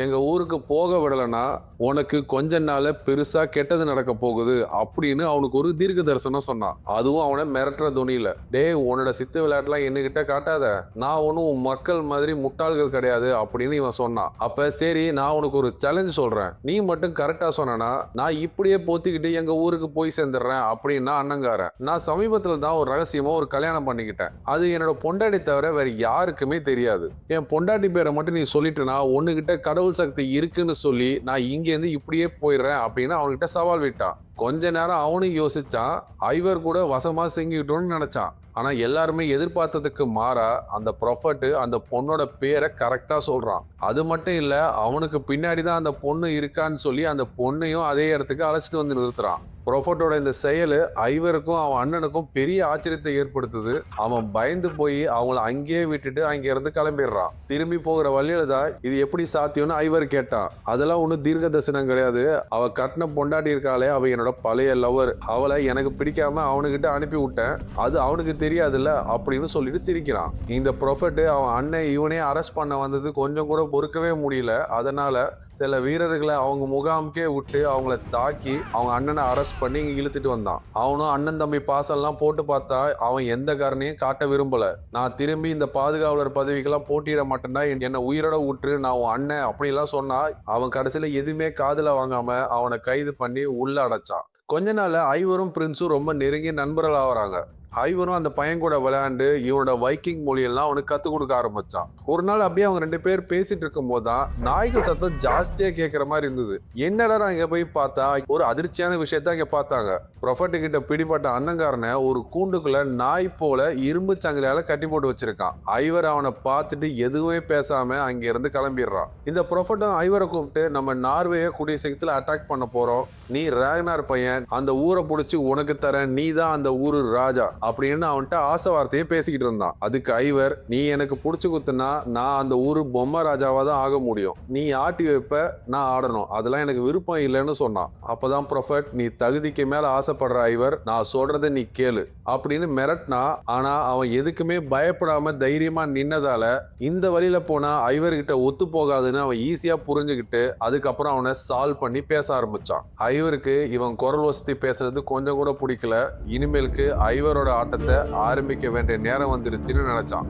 Speaker 1: எங்க ஊருக்கு போக விடலைன்னா உனக்கு கொஞ்ச நாள் பெருசா கெட்டது நடக்க போகுது அப்படின்னு அவனுக்கு ஒரு தீர்க்க தரிசனம் சொன்னான். அதுவும் அவனை மிரட்டுற துணியில. டேய், உன்னோட சித்து விளையாட்டுலாம் என்கிட்ட காட்டாத, நான் ஒன்னும் உன் மக்கள் மாதிரி முட்டாள்கள் கிடையாது அப்படின்னு இவன் சொன்னான். அப்ப சரி, நான் உனக்கு ஒரு சேலஞ்ச் சொல்றேன், நீ மட்டும் கரெக்டா சொன்னா நான் இப்படியே போத்திக்கிட்டு எங்க ஊருக்கு போய் சேர்ந்துடுறேன் அப்படின்னா அண்ணங்காரன். நான் சமீபத்துல தான் ஒரு ரகசியமா ஒரு கல்யாணம் பண்ணிக்கிட்டேன். அது என்னோட பொண்டாட்டி தவிர வேற யாருக்குமே தெரியாது. என் பொண்டாட்டி பேரை மட்டும் நீ சொல்லிட்டுனா உன்னுகிட்ட கடவுள் சக்தி இருக்குன்னு சொல்லி நான் இங்க இருந்து இப்படியே போயிடுறேன் அப்படின்னு அவன்கிட்ட சவால் விட்டான். கொஞ்ச நேரம் அவனும் யோசிச்சான். ஐவர் கூட வசமா செஞ்சுக்கிட்டோன்னு நினைச்சான். ஆனா எல்லாருமே எதிர்பார்த்ததுக்கு மாறா அந்த ப்ரொஃபட் அந்த பொண்ணோட பேரை கரெக்டா சொல்றான். அது மட்டும் இல்ல, அவனுக்கு பின்னாடிதான் அந்த பொண்ணு இருக்கான்னு சொல்லி அந்த பொண்ணையும் அதே இடத்துக்கு அழைச்சிட்டு வந்து நிறுத்துறான். ப்ரொஃபட்டோட இந்த செயல் ஐவருக்கும் அவன் அண்ணனுக்கும் பெரிய ஆச்சரியத்தை ஏற்படுத்துது. அவன் பயந்து போய் அவங்கள அங்கேயே விட்டுட்டு அங்க இருந்து கிளம்பிடுறான். திரும்பி போகிற வழியில தான் இது எப்படி சாத்தியம்னு ஐவர் கேட்டான். அதெல்லாம் ஒன்றும் தீர்க்க தரிசனம் கிடையாது, அவ கட்டின பொண்டாட்டி இருக்காளே அவ என்னோட பழைய லவர், அவளை எனக்கு பிடிக்காம அவனுக்கிட்ட அனுப்பி விட்டேன், அது அவனுக்கு தெரியாதுல்ல அப்படின்னு சொல்லிட்டு சிரிக்கிறான். இந்த ப்ரொஃபட் அவன் அண்ணன் இவனே அரெஸ்ட் பண்ண வந்தது கொஞ்சம் கூட பொறுக்கவே முடியல. அதனால சில வீரர்களை அவங்க முகாமுக்கே விட்டு அவங்கள தாக்கி அவங்க அண்ணனை அரெஸ்ட் பண்ணி இங்க இழுத்துட்டு வந்தான். அவனும் அண்ணன் தம்பி பாசெல்லாம் போட்டு பார்த்தா அவன் எந்த காரணையும் காட்ட விரும்பல. நான் திரும்பி இந்த பாதுகாவலர் பதவிக்கெல்லாம் போட்டியிட மாட்டேன்னா என்ன உயிரோட விட்டுரு, நான் உன் அண்ணன் அப்படிலாம் சொன்னா அவன் கடைசியில எதுவுமே காதுல வாங்காம அவனை கைது பண்ணி உள்ள அடைச்சான். கொஞ்ச நாள் ஐவரும் பிரின்ஸும் ரொம்ப நெருங்கிய நண்பர்கள் ஆகிறாங்க. ஐவரும் அந்த பையன் கூட விளையாண்டு இவனோட வைக்கிங் மொழியெல்லாம் அவனுக்கு கத்துக் கொடுக்க ஆரம்பிச்சான். ஒரு நாள் அப்படியே அவங்க 2 பேர் பேசிட்டு இருக்கும் போதுதான் நாய்கள் சத்தம் ஜாஸ்தியா கேட்கிற மாதிரி இருந்தது. என்னடா அங்க போய் பார்த்தா ஒரு அதிர்ச்சியான விஷயத்த அங்க பார்த்தாங்க. ப்ரொஃபட் கிட்ட பிடிப்பட்ட அண்ணங்காரனை ஒரு கூண்டுக்குள்ள நாய் போல இரும்பு சங்கிலியால கட்டி போட்டு வச்சிருக்கான். ஐவர் அவனை பார்த்துட்டு எதுவுமே பேசாம அங்க இருந்து கிளம்பிடுறான். இந்த ப்ரொஃபட்டும் ஐவரை கூப்பிட்டு நம்ம நார்வேயை கூடிய சீக்கிரத்துல அட்டாக் பண்ண போறோம், நீ ராக்னார் பையன், அந்த ஊரை புடிச்சு உனக்கு தரேன், நீ தான் அந்த ஊரு ராஜா அப்படின்னு அவன்கிட்ட ஆசை வார்த்தையை பேசிக்கிட்டு இருந்தான். அதுக்கு ஐவர், நீ எனக்கு புடிச்சு குத்துனா நான் அந்த ஊரு பொம்மை ராஜாவா தான் ஆக முடியும், நீ ஆட்டி வைப்ப, நான் ஆடணும், அதெல்லாம் எனக்கு விருப்பம் இல்லைன்னு சொன்னான். அப்பதான் ப்ரொஃபட், நீ தகுதிக்கு மேல ஆசைப்படுற ஐவர், நான் சொல்றதை நீ கேளு அப்படின்னு மிரட்டினா. ஆனா அவன் எதுக்குமே பயப்படாம தைரியமா நின்னதால இந்த வழியில போனா ஐவர்கிட்ட ஒத்து போகாதுன்னு அவன் ஈஸியா புரிஞ்சுக்கிட்டு அதுக்கப்புறம் அவனை சால்வ் பண்ணி பேச ஆரம்பிச்சான். ஐவருக்கு இவன் குரல் வசதி பேசுறது கொஞ்சம் கூட பிடிக்கல. இனிமேலுக்கு ஐவரோட ஆட்டத்தை ஆரம்பிக்க வேண்டிய நேரம் வந்துருச்சுன்னு நினைச்சான்.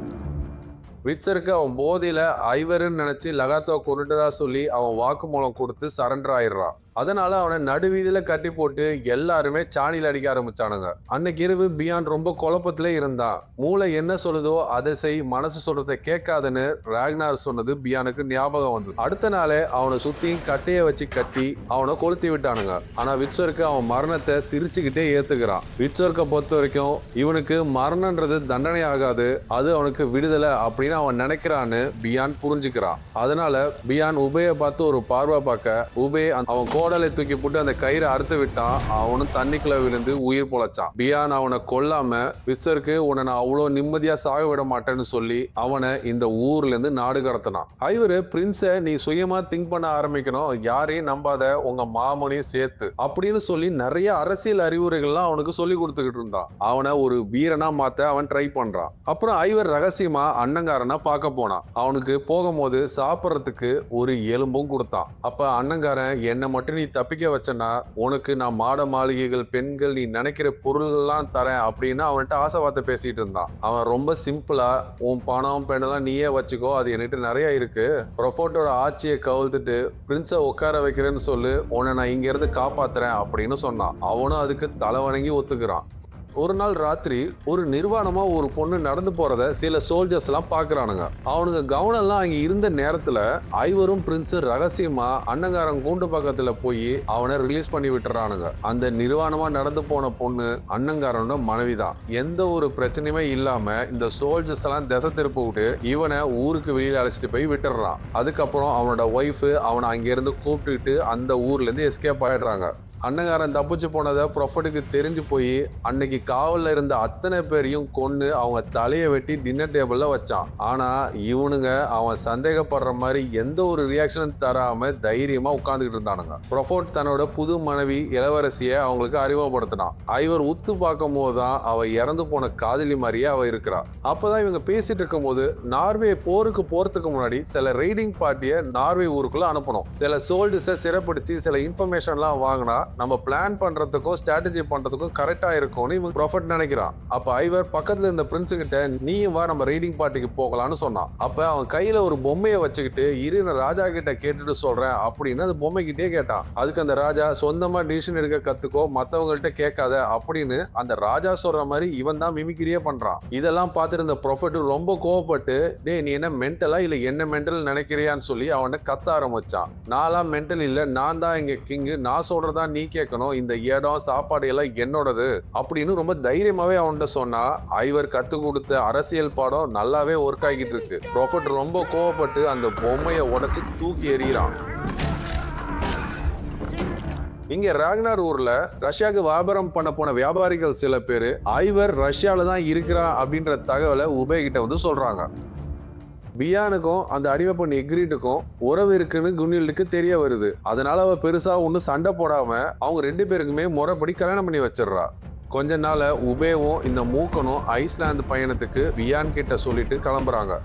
Speaker 1: விட்சருக்கு அவன் போதையில ஐவருன்னு நினைச்சு லகாத்தோ கொண்டுட்டதா சொல்லி அவன் வாக்குமூலம் கொடுத்து சரண்டர் ஆயிடுறான். அதனால அவனை நடுவீதியில கட்டி போட்டு எல்லாருமே சாணியில் அடிக்க ஆரம்பிச்சானுங்க. அன்னைக்கு இரவு பியான் ரொம்ப குழப்பத்திலே இருந்தான். மூளை என்ன சொல்லுதோ அதை செய், மனசு சொல்றதை கேட்காதுன்னு ராக்னார் சொன்னது பியானுக்கு ஞாபகம் வந்தது. அடுத்த நாளே அவனை சுத்தி கட்டைய வச்சு கட்டி அவனை கொளுத்தி விட்டானுங்க. ஆனா விட்சருக்கு அவன் மரணத்தை சிரிச்சுக்கிட்டே ஏத்துக்கிறான். விட்சர்க்கை பொறுத்த வரைக்கும் இவனுக்கு மரணன்றது தண்டனை ஆகாது, அது அவனுக்கு விடுதலை அப்படின்னு அவன் நினைக்கிறான்னு பியான் புரிஞ்சுக்கிறான். அதனால பியான் உபையை பார்த்து ஒரு பார்வை பார்க்க உபே அவன் கோடலை தூக்கி போட்டு அந்த கயிறை அறுத்து விட்டான். அவனும் தண்ணிக்குள்ள விழுந்து உயிர் பொழைச்சான். பியான் அவனை கொல்லாம விட்சருக்கு உன்னை நான் அவ்வளோ நிம்மதியா சாக விட மாட்டேன்னு சொல்லி அவனை இந்த ஊர்ல இருந்து நாடு கடத்தினான். ஐவரு, பிரின்ஸை நீ சுயமா திங்க் பண்ண ஆரம்பிக்கணும், யாரையும் நம்பாத, உங்க மாமனையும் சேர்த்து அப்படின்னு சொல்லி நிறைய அரசியல் அறிவுரைகள்லாம் அவனுக்கு சொல்லி கொடுத்துக்கிட்டு இருந்தான். அவனை ஒரு வீரனா மாத்த அவன் ட்ரை பண்றான். அப்புறம் ஐவர் ரகசியமா அண்ணங்காரனை பார்க்க போனான். அவனுக்கு போகும்போது சாப்பிட்றதுக்கு ஒரு எலும்பும் கொடுத்தான். அப்ப அண்ணங்காரன், என்ன மட்டும் நீ தப்பிக்க வச்சனா உனக்கு நான் மாட மாளிகைகள், பெண்கள், நீ நினைக்கிற பொருள்லாம் தரேன் அப்படின்னு அவன்கிட்ட ஆசை வார்த்தை பேசிட்டு இருந்தான். அவன் ரொம்ப சிம்பிளா, உன் பணம் பெண்ணெல்லாம் நீயே வச்சுக்கோ, அது என்கிட்ட நிறைய இருக்கு, ப்ரொஃபோட்டோட ஆட்சியை கவுழ்த்துட்டு பிரின்ஸை உட்கார வைக்கிறேன்னு சொல்லு, உன்னை நான் இங்க இருந்து காப்பாத்துறேன் அப்படின்னு சொன்னான். அவனும் அதுக்கு தலை வணங்கி ஒத்துக்கிறான். ஒரு நாள் ராத்திரி ஒரு நிர்வாணமா ஒரு பொண்ணு நடந்து போறத சில சோல்ஜர்ஸ் எல்லாம் பாக்குறானுங்க. அவனுங்க கவனம் எல்லாம் அங்க இருந்த நேரத்துல ஐவரும் பிரின்ஸும் ரகசியமா அண்ணங்காரன் கூண்டு பக்கத்துல போய் அவனை ரிலீஸ் பண்ணி விட்டுறானுங்க. அந்த நிர்வாணமா நடந்து போன பொண்ணு அண்ணங்காரனோட மனைவிதான். எந்த ஒரு பிரச்சனையுமே இல்லாம இந்த சோல்ஜர்ஸ் எல்லாம் திசை திருப்ப விட்டு இவனை ஊருக்கு வெளியில அழைச்சிட்டு போய் விட்டுறான். அதுக்கப்புறம் அவனோட ஒய்ஃப் அவனை அங்கிருந்து கூப்பிட்டுக்கிட்டு அந்த ஊர்ல இருந்து எஸ்கேப் ஆயிடுறாங்க. அண்ணங்காரன் தப்பிச்சு போனதை ப்ரொஃபட்டுக்கு தெரிஞ்சு போய் அன்னைக்கு காவலில் இருந்த அத்தனை பேரையும் கொன்று அவங்க தலையை வெட்டி டின்னர் டேபிளில் வச்சான். ஆனால் இவனுங்க அவன் சந்தேகப்படுற மாதிரி எந்த ஒரு ரியாக்ஷனும் தராமல் தைரியமாக உட்காந்துக்கிட்டு இருந்தானுங்க. ப்ரொஃபட் தன்னோட புது மனைவி இளவரசியை அவங்களுக்கு அறிமுகப்படுத்தினான். ஐவர் உத்து பார்க்கும் போது தான் அவள் இறந்து போன காதலி மாதிரியே அவள் இருக்கிறா. அப்போதான் இவங்க பேசிட்டு இருக்கும் போது நார்வே போருக்கு போகிறதுக்கு முன்னாடி சில ரெய்டிங் பார்ட்டியை நார்வே ஊருக்குள்ள அனுப்பணும். சில சோல்ஜர்ஸை சிறைப்படுத்தி சில இன்ஃபர்மேஷன்லாம் வாங்கினா நம்ம பிளான் பண்றதுக்கும் ஸ்ட்ராட்டஜி பண்றதுக்கும் கரெக்டா இருக்கும்னு இவன் ப்ரொஃபட் நினைக்கிறான். அப்ப ஐவர் பக்கத்துல இருந்த பிரின்ஸ் கிட்ட, நீயும் வா நம்ம ரைடிங் பார்ட்டிக்கு போகலான்னு சொன்னான். அப்ப அவன் கையில ஒரு பொம்மையை வச்சுக்கிட்டு, இரு நான் ராஜா கிட்ட கேட்டுட்டு சொல்றேன் அப்படின்னு அந்த பொம்மை கிட்டே கேட்டான். அதுக்கு அந்த ராஜா, சொந்தமா டிசிஷன் எடுக்க கத்துக்கோ, மத்தவங்கள்ட்ட கேட்காத அப்படின்னு அந்த ராஜா சொல்ற மாதிரி இவன் தான் மிமிக்கிரியே பண்றான். இதெல்லாம் பார்த்துட்டு இந்த ப்ரொஃபட் ரொம்ப கோவப்பட்டு, டே நீ என்ன மென்டலா இல்ல என்ன மென்டல் நினைக்கிறியான்னு சொல்லி அவனை கத்த ஆரம்பிச்சான். நான்லாம் மென்டல் இல்ல, நான் தான் இங்க கிங்கு, நான் சொல்றதா நீ கேட்கணும், இந்த இடம் சாப்பாடு எல்லாம் என்னோடது அப்படின்னு ரொம்ப தைரியமாவே அவன்கிட்ட சொன்னா. ஐவர் கத்து கொடுத்த அரசியல் பாடம் நல்லாவே ஒர்க் ஆகிட்டு இருக்கு. ப்ரொஃபட் ரொம்ப கோவப்பட்டு அந்த பொம்மையை உடைச்சு தூக்கி எறிகிறான். இங்க ராக்னார் ஊர்ல ரஷ்யாவுக்கு வியாபாரம் பண்ண போன வியாபாரிகள் சில பேரு ஐவர் ரஷ்யால தான் இருக்கிறா அப்படின்ற தகவலை உபே கிட்ட வந்து சொல்றாங்க. பியானுக்கும் அந்த அடிமை பொண்ணு எக்ரீட்டுக்கும் உறவு இருக்குன்னு குனில்டுக்கு தெரிய வருது. அதனால அவ பெருசா ஒன்னும் சண்டை போடாம அவங்க ரெண்டு பேருக்குமே முறைப்படி கல்யாணம் பண்ணி வச்சிடறா. கொஞ்ச நாள் உபேவும் இந்த மூக்கனும் ஐஸ்லாந்து பயணத்துக்கு பியான் கிட்ட சொல்லிட்டு கிளம்புறாங்க.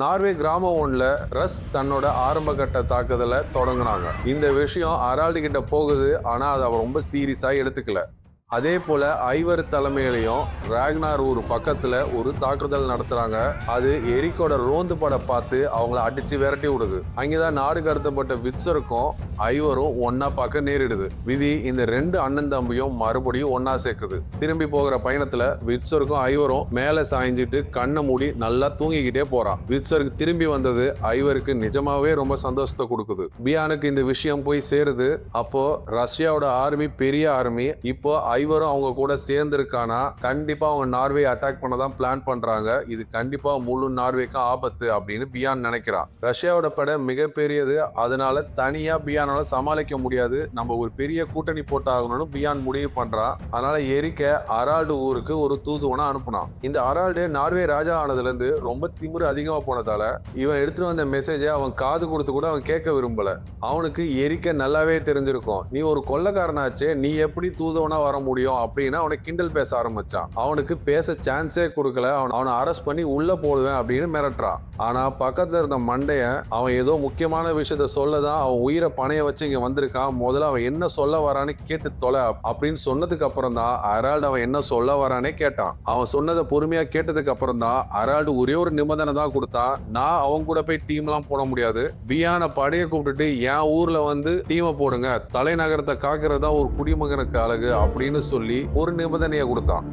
Speaker 1: நார்வே கிராமம் ஒன்றுல ரஸ் தன்னோட ஆரம்ப கட்ட தாக்குதலை தொடங்குனாங்க. இந்த விஷயம் அரால்டு கிட்ட போகுது, ஆனா அதை அவ ரொம்ப சீரியஸா எடுத்துக்கல. அதே போல ஐவர் தலைமையிலையும் ராக்னார் ஊர் பக்கத்துல ஒரு தாக்குதல் நடத்துறாங்க. அது எரிக்கோட ரோந்து பட பார்த்து அவங்கள அடிச்சு விரட்டி விடுது. அங்கேதான் நாடு கடத்தப்பட்ட விட்சருக்கும் ஐவரும் ஒன்னா பார்க்க நேரிடுது. விதி இந்த ரெண்டு அண்ணன் தம்பியும் மறுபடியும் ஒன்னா சேர்க்குது. திரும்பி போகிற பயணத்துல விட்சருக்கும் ஐவரும் மேல சாய்ஞ்சிட்டு கண்ணை மூடி நல்லா தூங்கிக்கிட்டே போறான். விட்சருக்கு திரும்பி வந்தது ஐவருக்கு நிஜமாவே ரொம்ப சந்தோஷத்தை கொடுக்குது. பியானுக்கு இந்த விஷயம் போய் சேருது. அப்போ ரஷ்யாவோட ஆர்மி பெரிய ஆர்மி இப்போ ஐவரும் அவங்க கூட சேர்ந்திருக்கானா கண்டிப்பா அவங்க நார்வே அட்டாக் பண்ணதான் பிளான் பண்றாங்க. இது கண்டிப்பா முழு நார்வேக்கும் ஆபத்து அப்படின்னு பியான் நினைக்கிறான். ரஷ்யாவோட படை மிகப்பெரியது, அதனால தனியா பியானால சமாளிக்க முடியாது. நம்ம ஒரு பெரிய கூட்டணி போட்டாகணும்னு பியான் முடிவு பண்றான். அதனால எரிக்க அரால்டு ஊருக்கு ஒரு தூதுவனை அனுப்புனான். இந்த அரால்டு நார்வே ராஜா ஆனதுல இருந்து ரொம்ப திமிரு அதிகமா போனதால இவன் எடுத்துட்டு வந்த மெசேஜை அவன் காது கொடுத்து கூட அவன் கேட்க விரும்பல. அவனுக்கு எரிக்க நல்லாவே தெரிஞ்சிருக்கும். நீ ஒரு கொள்ளைக்காரனாச்சே, நீ எப்படி தூதுவனா வர முடியும் அப்படின்னு அவனை கிண்டல் பேச ஆரம்பிச்சான். அவனுக்கு பேச சான்ஸே கொடுக்கல. அவனை அரெஸ்ட் பண்ணி உள்ள போடுவேன் அப்படின்னு மிரட்டுறான். ஆனா பக்கத்துல இருந்த மண்டையன் அவன் ஏதோ முக்கியமான விஷயத்த சொல்லதான் அவன் உயிரை பணைய வச்சு இங்க வந்திருக்கான், முதல்ல அவன் என்ன சொல்ல வரான்னு கேட்டு தொலை அப்படின்னு சொன்னதுக்கு அப்புறம் தான் அரால்டு அவன் என்ன சொல்ல வரானே கேட்டான். அவன் சொன்னதை பொறுமையா கேட்டதுக்கு அப்புறம் தான் அரால்டு ஒரே ஒரு நிபந்தனை தான் கொடுத்தான். நான் அவங்க கூட போய் டீம்லாம் போட முடியாது, பியானை படையை கூப்பிட்டுட்டு என் ஊர்ல வந்து டீமை போடுங்க, தலைநகரத்தை காக்கிறதா ஒரு குடிமகனுக்கு அழகு அப்படின்னு சொல்லி ஒரு நிபந்தனையை கொடுத்தான்.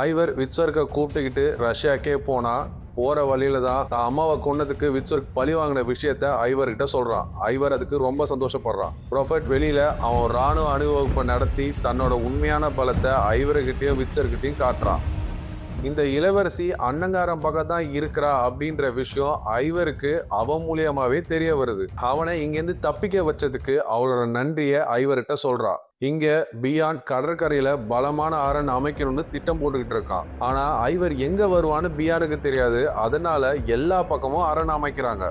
Speaker 1: ஐவர் விட்சர்க்கை கூப்பிட்டுக்கிட்டு ரஷ்யாக்கே போனா. போற வழியில தான் அம்மாவை கொன்னதுக்கு விட்சர்க் பழி வாங்கின விஷயத்த ஐவர் கிட்ட சொல்றான். ஐவர் அதுக்கு ரொம்ப சந்தோஷப்படுறான். ப்ரொஃபட் வெளியில அவன் ராணுவ அணிவகுப்பை நடத்தி தன்னோட உண்மையான பலத்தை ஐவர்கிட்டயும் விட்சர்கிட்டையும் காட்டுறான். இந்த இளவரசி அன்னங்காரம் பக்கம் தான் இருக்கிறா அப்படின்ற விஷயம் ஐவருக்கு அவன் மூலியமாவே தெரிய வருது. அவனை இங்கிருந்து தப்பிக்க வச்சதுக்கு அவளோட நன்றிய ஐவர்கிட்ட சொல்றா. இங்க பியான் கடற்கரையில பலமான அரண் அமைக்கணும்னு திட்டம் போட்டுக்கிட்டு இருக்கான். ஆனா ஐவர் எங்க வருவான்னு பியானுக்கு தெரியாது. அதனால எல்லா பக்கமும் அரண் அமைக்கிறாங்க.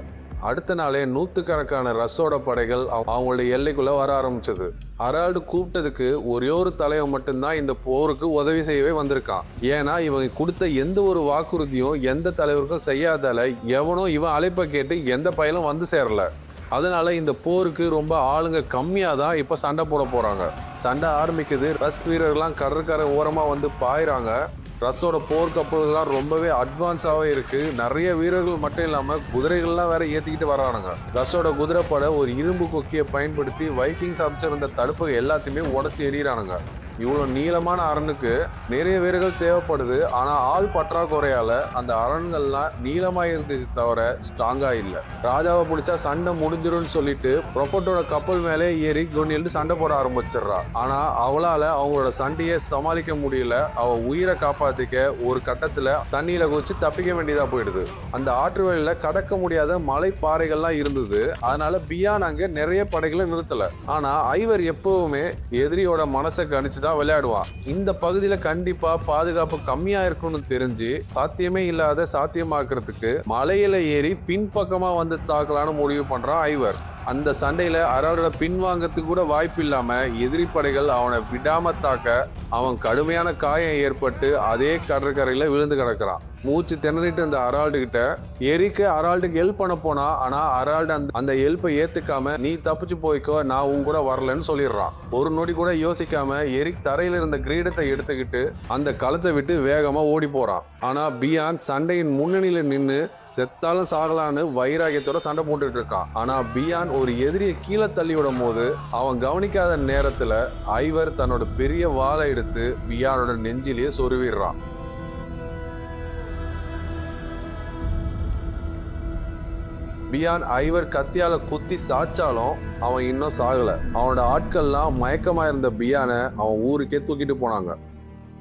Speaker 1: அடுத்த நாளே நூற்றுக்கணக்கான ரஷ்யோட படைகள் அவங்களுடைய எல்லைக்குள்ள வர ஆரம்பிச்சது. அரால்டு கூப்பிட்டதுக்கு ஒரே ஒரு தலைவன் மட்டும்தான் இந்த போருக்கு உதவி செய்யவே வந்திருக்கான். ஏன்னா இவங்க கொடுத்த எந்த ஒரு வாக்குறுதியும் எந்த தலைவருக்கும் செய்யாதால எவனும் இவன் அழைப்பை கேட்டு எந்த பயலும் வந்து சேரல. அதனால இந்த போருக்கு ரொம்ப ஆளுங்க கம்மியா தான் இப்ப சண்டை போட போறாங்க. சண்டை ஆரம்பிக்குது. ரஷ் வீரர்கள்லாம் கடற்கரை ஓரமா வந்து பாயிறாங்க. ரஷ்யோட போர்க்கப்பல்கள்லாம் ரொம்பவே அட்வான்ஸாகவே இருக்கு. நிறைய வீரர்கள் மட்டும் இல்லாம குதிரைகள்லாம் வேற ஏத்திக்கிட்டு வரானுங்க. ரஷ்யோட குதிரைப்படை ஒரு இரும்பு கொக்கியை பயன்படுத்தி வைக்கிங்ஸ் அமைச்சிருந்த தடுப்புகள் எல்லாத்தையுமே உடச்சி எறிகிறானுங்க. இவ்வளவு நீளமான அரணுக்கு நிறைய வீரர்கள் தேவைப்படுது. ஆனா ஆள் பற்றாக்குறையால அந்த அரண்கள்லாம் நீளமா இருந்துச்சு தவிர ஸ்ட்ராங்கா இல்ல. ராஜாவை பிடிச்சா சண்டை முடிஞ்சிரும்னு சொல்லிட்டு ப்ரொஃபட்டோட கப்பல் மேலே ஏறி குனில்டு சண்டை போட ஆரம்பிச்சிடுறா. ஆனா அவளால அவங்களோட சண்டையை சமாளிக்க முடியல. அவ உயிரை காப்பாத்திக்க ஒரு கட்டத்துல தண்ணியில குதிச்சு தப்பிக்க வேண்டியதா போயிடுது. அந்த ஆற்று வழியில கடக்க முடியாத மலை பாறைகள்லாம் இருந்தது. அதனால பியான் அங்க நிறைய படைகளை நிறுத்தல. ஆனா ஐவர் எப்பவுமே எதிரியோட மனசை கணிச்சு தான் விளையாடுவான். இந்த பகுதியில கண்டிப்பா பாதுகாப்பு கம்மியா இருக்கும்னு தெரிஞ்சு சாத்தியமே இல்லாத சாத்தியமாக்குறதுக்கு மலையில ஏறி பின்பக்கமா வந்து தாக்கலான்னு முடிவு பண்றான் ஐவர். அந்த சண்டையில அரால்டோட பின்வாங்கத்துக்கு கூட வாய்ப்பு இல்லாம எதிரி படைகள் அவனை விடாம தாக்க அவன் கடுமையான காயம் ஏற்பட்டு அதே கடற்கரையில விழுந்து கிடக்குறான். மூச்சு திணறிட்டு இருந்த அரால்டு கிட்ட எரிக்க அரால்டுக்கு ஹெல்ப் பண்ண போனா. ஆனா அரால்டு அந்த ஹெல்ப்பை ஏத்துக்காம நீ தப்பிச்சு போய்க்கோ, நான் உன் கூட வரலன்னு சொல்லிடுறான். ஒரு நொடி கூட யோசிக்காம எரிக் தரையில இருந்த கிரீடத்தை எடுத்துக்கிட்டு அந்த களத்தை விட்டு வேகமா ஓடி போறான். ஆனா பியான் சண்டையின் முன்னணியில நின்று செத்தாலும் சாகலான்னு வைராகியத்தோட சண்டை போட்டுட்டு இருக்கான். ஆனா பியான் ஒரு எதிரியை கீழே தள்ளி விடும் போது அவன் கவனிக்காத நேரத்துல ஐவர் தன்னோட பெரிய வாளை எடுத்து பியானோட நெஞ்சிலேயே சொருவிடுறான். பியான் ஐவர் கத்தியால குத்தி சாச்சாலும் அவன் இன்னும் சாகல. அவனோட ஆட்கள்லாம் மயக்கமா இருந்த பியானை அவன் ஊருக்கே தூக்கிட்டு போனாங்க.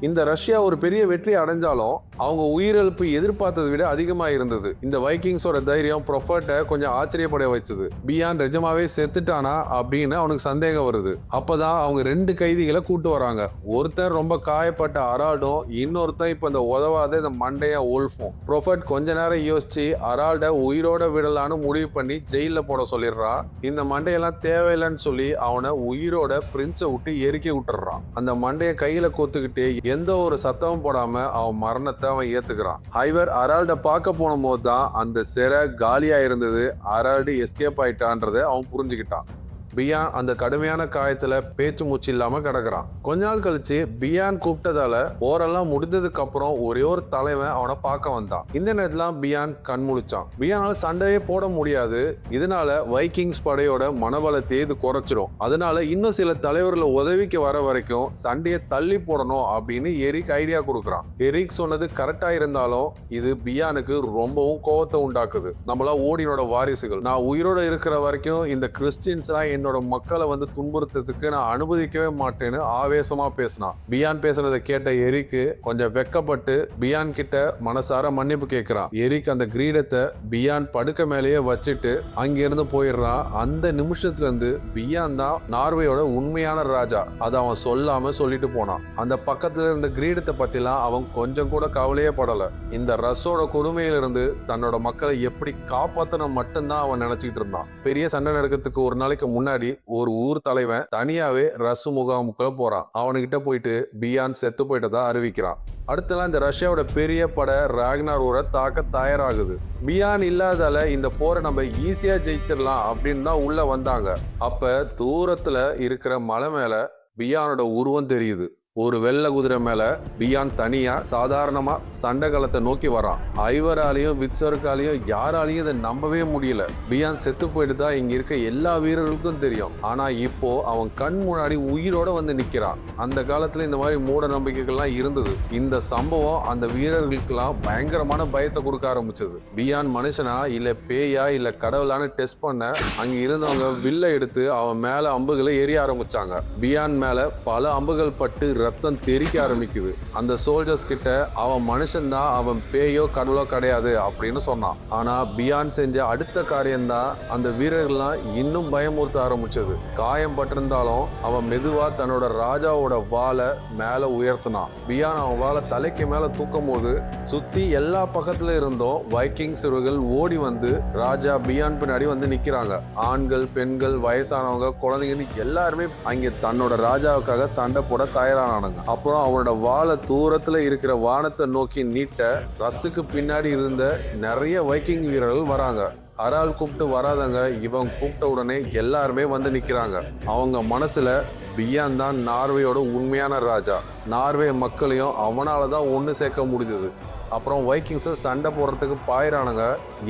Speaker 1: இந்த ரஷ்யா ஒரு பெரிய வெற்றி அடைஞ்சாலும் அவங்க உயிரிழப்பு எதிர்பார்த்ததை விட அதிகமா இருந்தது. இந்த வைக்கிங்ஸோட தைரியம் ப்ரொஃபட்டை கொஞ்சம் ஆச்சரியப்பட வச்சது. பியான் நிஜமாவே செத்துட்டானா அப்படின்னு அவனுக்கு சந்தேகம் வருது. அப்பதான் அவங்க 2 கைதிகளை கூட்டு வராங்க. ஒருத்தர் ரொம்ப காயப்பட்ட அரால்டும், இன்னொருத்தன் இப்ப இந்த உதவாத இந்த மண்டைய ஓல்ஃபும். ப்ரொஃபட் கொஞ்ச நேரம் யோசிச்சு அரால்ட உயிரோட விடலான்னு முடிவு பண்ணி ஜெயில போட சொல்லிடுறான். இந்த மண்டையெல்லாம் தேவையில்லைன்னு சொல்லி அவனை உயிரோட பிரின்ஸை விட்டு எரிக்கி விட்டுறான். அந்த மண்டைய கையில கொத்துக்கிட்டே எந்த ஒரு சத்தமும் போடாம அவன் மரணத்தை அவன் ஏத்துக்கிறான். ஐவர் அரால்ட பார்க்க போன போது தான் அந்த சிறை காலியா இருந்தது. அரால்டு எஸ்கேப் ஆயிட்டான்றதை அவன் புரிஞ்சுக்கிட்டான். பியான் அந்த கடுமையான காயத்துல பேச்சு மூச்சு இல்லாம கிடக்குறான். கொஞ்ச நாள் கழிச்சு பியான் கூப்பிட்டதால போரெல்லாம் முடிந்ததுக்கு அப்புறம் ஒரே ஒரு தலைவன் அவனை பார்க்க வந்தான். இந்த நேரத்துல பியான் கண் முழிச்சான். பியானால சண்டையே போட முடியாது. இதனால வைக்கிங்ஸ் படையோட மனபலத்தை இது குறைச்சிடும். அதனால இன்னும் சில தலைவர்களை உதவிக்கு வர வரைக்கும் சண்டையை தள்ளி போடணும் அப்படின்னு எரிக் ஐடியா கொடுக்குறான். எரிக் சொன்னது கரெக்டா இருந்தாலும் இது பியானுக்கு ரொம்பவும் கோவத்தை உண்டாக்குது. நம்மளா ஓடினோட வாரிசுகள், நான் உயிரோட இருக்கிற வரைக்கும் இந்த கிறிஸ்டியன்ஸ் என்னோட மக்களை வந்து துன்புறுத்ததுக்கு நான் அனுமதிக்கவே மாட்டேன்னு ஆவேசமா பேசினான். பியான் பேசுறதை கேட்ட எரிக்கு கொஞ்சம் வெக்கப்பட்டு பியான் கிட்ட மனசார மன்னிப்பு கேட்கிறான். எரிக் அந்த கிரீடத்தை பியான் படுக்க மேலேயே வச்சுட்டு அங்கிருந்து போயிடுறான். அந்த நிமிஷத்துல இருந்து பியான் தான் நார்வேயோட உண்மையான ராஜா. அதை அவன் சொல்லாம சொல்லிட்டு போனான். அந்த பக்கத்துல இருந்த கிரீடத்தை பத்திலாம் அவன் கொஞ்சம் கூட கவலையே படல. இந்த ரஸோட கொடுமையிலிருந்து தன்னோட மக்களை எப்படி காப்பாத்தணும் மட்டும்தான் அவன் நினைச்சுக்கிட்டு இருந்தான். பெரிய சண்டை நடக்கிறதுக்கு ஒரு நாளைக்கு முன்னாடி ஒரு ஊர் தலைவன் தனியாவே ரசு முகாமுக்குள்ள போறான். அவனுக்கிட்ட போயிட்டு பியான் செத்து போயிட்டதா அறிவிக்கிறான். அடுத்தலாம் இந்த ரஷ்யாவோட பெரிய படை ராக்னார் ஊரை தாக்க தயாராகுது. பியான் இல்லாதால இந்த போரை நம்ம ஈஸியா ஜெயிச்சிடலாம் அப்படின்னு தான் உள்ள வந்தாங்க. அப்ப தூரத்துல இருக்கிற மலை மேல பியானோட உருவம் தெரியுது. ஒரு வெள்ளை குதிரை மேல பியான் தனியா சாதாரணமா சண்டை களத்தை நோக்கி வரான். ஐவராலையும் விட்சருக்காலையும் யாராலையும் இதை நம்பவே முடியல. பியான் செத்து போயிட்டுதா இங்க இருக்க எல்லா வீரர்களுக்கும் தெரியும். ஆனா இப்போ அவன் கண் முன்னாடி உயிரோட வந்து நிக்கிறான். அந்த காலத்துல இந்த மாதிரி மூட நம்பிக்கைகள்லாம் இருந்தது. இந்த சம்பவம் அந்த வீரர்களுக்கெல்லாம் பயங்கரமான பயத்தை கொடுக்க ஆரம்பிச்சது. பியான் மனுஷனா இல்ல பேயா இல்ல கடவுளான்னு டெஸ்ட் பண்ண அங்க இருந்தவங்க வில்ல எடுத்து அவன் மேல அம்புகளை எரிய ஆரம்பிச்சாங்க. பியான் மேல பல அம்புகள் பட்டு ரத்தம் தெறிக்க ஆரம்பிக்குது. அந்த சோல்ஜர்ஸ் கிட்ட அவன் மனுஷன் தான், அவன் பேயோ கடவுளோ கிடையாது அப்படின்னு சொன்னான். ஆனா பியான் செஞ்ச அடுத்த காரியம்தான் அந்த வீரர்கள்லாம் இன்னும் பயமுறுத்த ஆரம்பிச்சது. காயம் பட்டிருந்தாலும் அவன் மெதுவா தன்னோட ராஜாவோட வாளை மேல உயர்த்தினான். பியான் அவன் வாளை தலைக்கு மேல தூக்கும் போது சுத்தி எல்லா பக்கத்துல இருந்தும் வைக்கிங் சிறுவர்கள் ஓடி வந்து ராஜா பியான் பின்னாடி வந்து நிக்கிறாங்க. ஆண்கள், பெண்கள், வயசானவங்க, குழந்தைங்கன்னு எல்லாருமே அங்கே தன்னோட ராஜாவுக்காக சண்டை போட தயாரான. அப்புறம் அவனோட வாளை தூரத்துல இருக்கிற வானத்தை நோக்கி நீட்ட ரஸுக்கு பின்னாடி இருந்த நிறைய வைக்கிங் வீரர்கள் வராங்க. அரால் கூப்பிட்டு வராதங்க, இவன் கூப்பிட்ட உடனே எல்லாருமே வந்து நிக்கிறாங்க. அவங்க மனசுல பியான் தான் நார்வேயோட உண்மையான ராஜா. நார்வே மக்களையும் அவனாலதான் ஒண்ணு சேர்க்க முடிஞ்சது. அப்புறம் வைக்கிங்ஸ் சண்டை போடுறதுக்கு பாயிரானுங்க.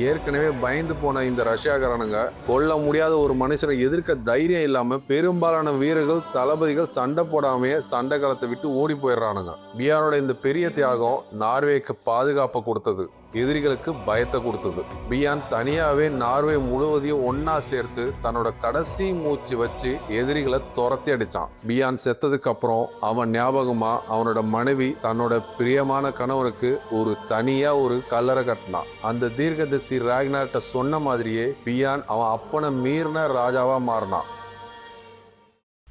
Speaker 1: ஏற்கனவே பயந்து போன இந்த ரஷ்யாக்காரனுங்க கொல்ல முடியாத ஒரு மனுஷனை எதிர்க்க தைரியம் இல்லாம பெரும்பாலான வீரர்கள், தளபதிகள் சண்டை போடாமையே சண்டை களத்தை விட்டு ஓடி போயிடுறானுங்க. பியானோட இந்த பெரிய தியாகம் நார்வேக்கு பாதுகாப்பை கொடுத்தது, எதிரிகளுக்கு பயத்தை கொடுத்தது. பியான் தனியாவே நார்வே முழுவதையும் ஒன்னா சேர்த்து தன்னோட கடைசி மூச்சு வச்சு எதிரிகளை துரத்தி அடிச்சான். பியான் செத்ததுக்கு அப்புறம் அவன் ஞாபகமா அவனோட மனைவி தன்னோட பிரியமான கணவனுக்கு ஒரு தனியா ஒரு கல்லறை கட்டினான். அந்த தீர்க்கதரிசி ராக்னார்ட்ட சொன்ன மாதிரியே பியான் அவன் அப்பனை மீறின ராஜாவா மாறினான்.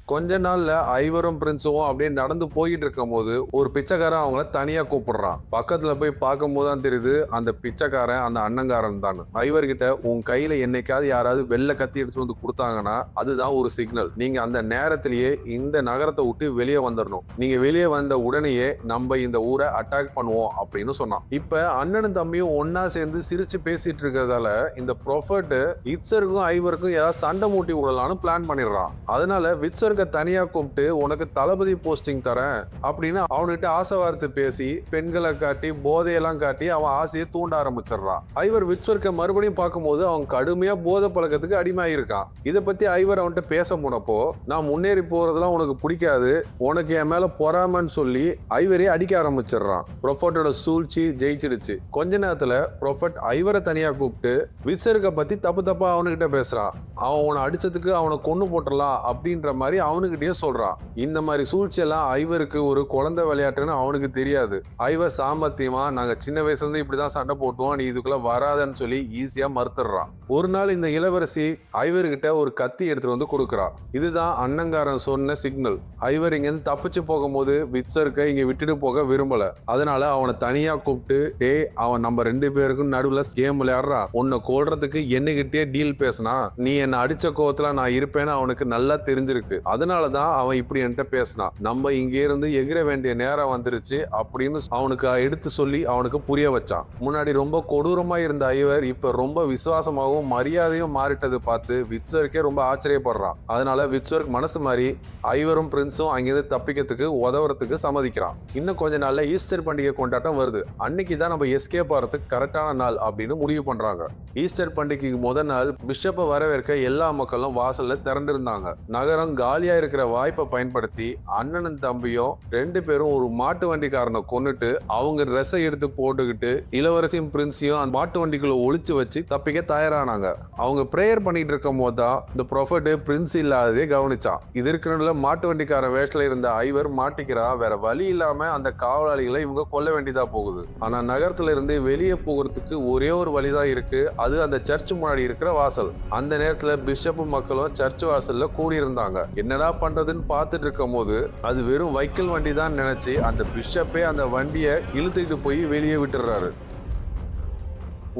Speaker 1: கொஞ்ச நாள்ல ஐவரும் பிரின்ஸும் அப்படியே நடந்து போயிட்டு இருக்கும் போது ஒரு பிச்சைக்காரன் அவங்கள தனியா கூப்பிடுறான். பக்கத்துல போய் பார்க்கும் போதுதான் தெரியுது அந்த பிச்சைக்காரன் அந்த அண்ணங்காரன் தான். ஐவர்கிட்ட உன் கையில என்னைக்காவது யாராவது வெள்ளை கத்தி எடுத்து வந்து கொடுத்தாங்கன்னா அதுதான் ஒரு சிக்னல். நீங்க அந்த நேரத்திலேயே இந்த நகரத்தை விட்டு வெளியே வந்துடணும். நீங்க வெளியே வந்த உடனேயே நம்ம இந்த ஊரை அட்டாக் பண்ணுவோம் அப்படின்னு சொன்னான். இப்ப அண்ணனும் தம்பியும் ஒன்னா சேர்ந்து சிரிச்சு பேசிட்டு இருக்கிறதால இந்த ப்ரொஃபட் விட்சருக்கும் ஐவருக்கும் ஏதாவது சண்டை மூட்டி விடலான்னு பிளான் பண்ணிடுறான். அதனால விட்சர் தனியா கூப்பிட்டு உனக்கு தளபதி போஸ்டிங் தரேன் அப்படின்னு அவன்கிட்ட ஆசை வார்த்தை பேசி பெண்களை காட்டி போதையெல்லாம் காட்டி அவன் ஆசையை தூண்ட ஆரம்பிச்சிடறான். ஐவர் விட்சர்க்க மறுபடியும் பார்க்கும்போது அவன் கடுமையா போதை பழக்கத்துக்கு அடிமையாயிருக்கான். இதை பத்தி ஐவர் அவன்கிட்ட பேச போனப்போ நான் முன்னேறி போறதெல்லாம் உனக்கு பிடிக்காது, உனக்கு என் மேல பொறாமன்னு சொல்லி ஐவரே அடிக்க ஆரம்பிச்சிடறான். ப்ரொஃபட்டோட சூழ்ச்சி ஜெயிச்சிடுச்சு. கொஞ்ச நேரத்துல ப்ரொஃபட் ஐவரை தனியா கூப்பிட்டு விட்சருக்க பத்தி தப்பு தப்பா அவனுக்கிட்ட பேசுறான். அவன் உன்னை அடிச்சதுக்கு அவனை கொன்னு போட்டுடலாம் அப்படின்ற மாதிரி அவனுக்கிட்டே சொல்றான். இந்த மாதிரி சூழ்ச்சியெல்லாம் ஐவருக்கு ஒரு குழந்தை விளையாட்டுன்னு அவனுக்கு தெரியாது. ஐவர் சாமர்த்தியமா நாங்க சின்ன வயசுல இருந்து இப்படிதான் சண்டை போட்டுவோம், நீ இதுக்குள்ள வராதன்னு சொல்லி ஈஸியா மறுத்துடுறான். ஒரு நாள் இந்த இளவரசி ஐவர்கிட்ட ஒரு கத்தி எடுத்துட்டு வந்து கொடுக்குறா. இதுதான் அண்ணங்காரன் சொன்ன சிக்னல். ஐவர் இங்க இருந்து தப்பிச்சு போகும்போது விட்சர்க்க இங்க விட்டுட்டு போக விரும்பல. அதனால அவனை தனியா கூப்பிட்டு அவன் நம்ம 2 பேருக்கும் நடுவுல கேம் விளையாடுறா, உன்னை கொல்றதுக்கு என்னகிட்டே டீல் பேசினா, நீ என்ன அடிச்ச கோவத்துல நான் இருப்பேன்னு அவனுக்கு நல்லா தெரிஞ்சிருக்கு. அதனாலதான் அவன் இப்படி என்கிட்ட பேசினான். நம்ம இங்க இருந்து எகிர வேண்டிய நேரம் வந்துருச்சு அப்படின்னு அவனுக்கு எடுத்து சொல்லி அவனுக்கு புரிய வச்சான். முன்னாடி ரொம்ப கொடூரமா இருந்த ஐவர் இப்ப ரொம்ப விசுவாசமாகவும் மரியாதையும் மாறிட்டது பார்த்து விட்சருக்கே ரொம்ப ஆச்சரியப்படுறான். அதனால விட்சர்க் மனசு மாதிரி ஐவரும் பிரின்ஸும் அங்கிருந்து தப்பிக்கிறதுக்கு உதவுறதுக்கு சம்மதிக்கிறான். இன்னும் கொஞ்ச நாள்ல ஈஸ்டர் பண்டிகை கொண்டாட்டம் வருது. அன்னைக்கு தான் நம்ம எஸ்கேப் ஆகிறதுக்கு கரெக்டான நாள் அப்படின்னு முடிவு பண்றாங்க. ஈஸ்டர் பண்டிகைக்கு முதல் நாள் பிஷப்பை வரவேற்க எல்லா மக்களும் வாசல்ல திரண்டிருந்தாங்க. நகரம் காலியா இருக்கிற வாய்ப்பை பயன்படுத்தி அண்ணனும் தம்பியும் 2 பேரும் ஒரு மாட்டு வண்டிக்காரனை கொன்னுட்டு அவங்க ட்ரெஸ்ஸை எடுத்து போட்டுக்கிட்டு இளவரசியும் பிரின்ஸையும் அந்த மாட்டு வண்டிக்குள்ள ஒளிச்சு வச்சு தப்பிக்க தயாரானாங்க. அவங்க பிரேயர் பண்ணிட்டு இருக்கும் போதுதான் இந்த ப்ரொஃபட் பிரின்ஸ் இல்லாததே கவனிச்சான். இது இருக்கிற மாட்டு வண்டிக்காரன் வேஷத்துல இருந்த ஐவர் மாட்டிக்கிறா. வேற வழி இல்லாம அந்த காவலாளிகளை இவங்க கொல்ல வேண்டியதா போகுது. ஆனா நகரத்துல இருந்து வெளியே போகிறதுக்கு ஒரே ஒரு வழிதான் இருக்கு. அது அந்த சர்ச் முன்னாடி இருக்கிற வாசல். அந்த நேரத்துல பிஷப் மக்களும் சர்ச் வாசல்ல கூடி இருந்தாங்க. என்னடா பண்றதுன்னு பார்த்துட்டு இருக்கும் போது அது வெறும் வைக்கல் வண்டி தான் நினைச்சு அந்த பிஷப்பே அந்த வண்டியை இழுத்துக்கிட்டு போய் வெளியே விட்டுறாரு.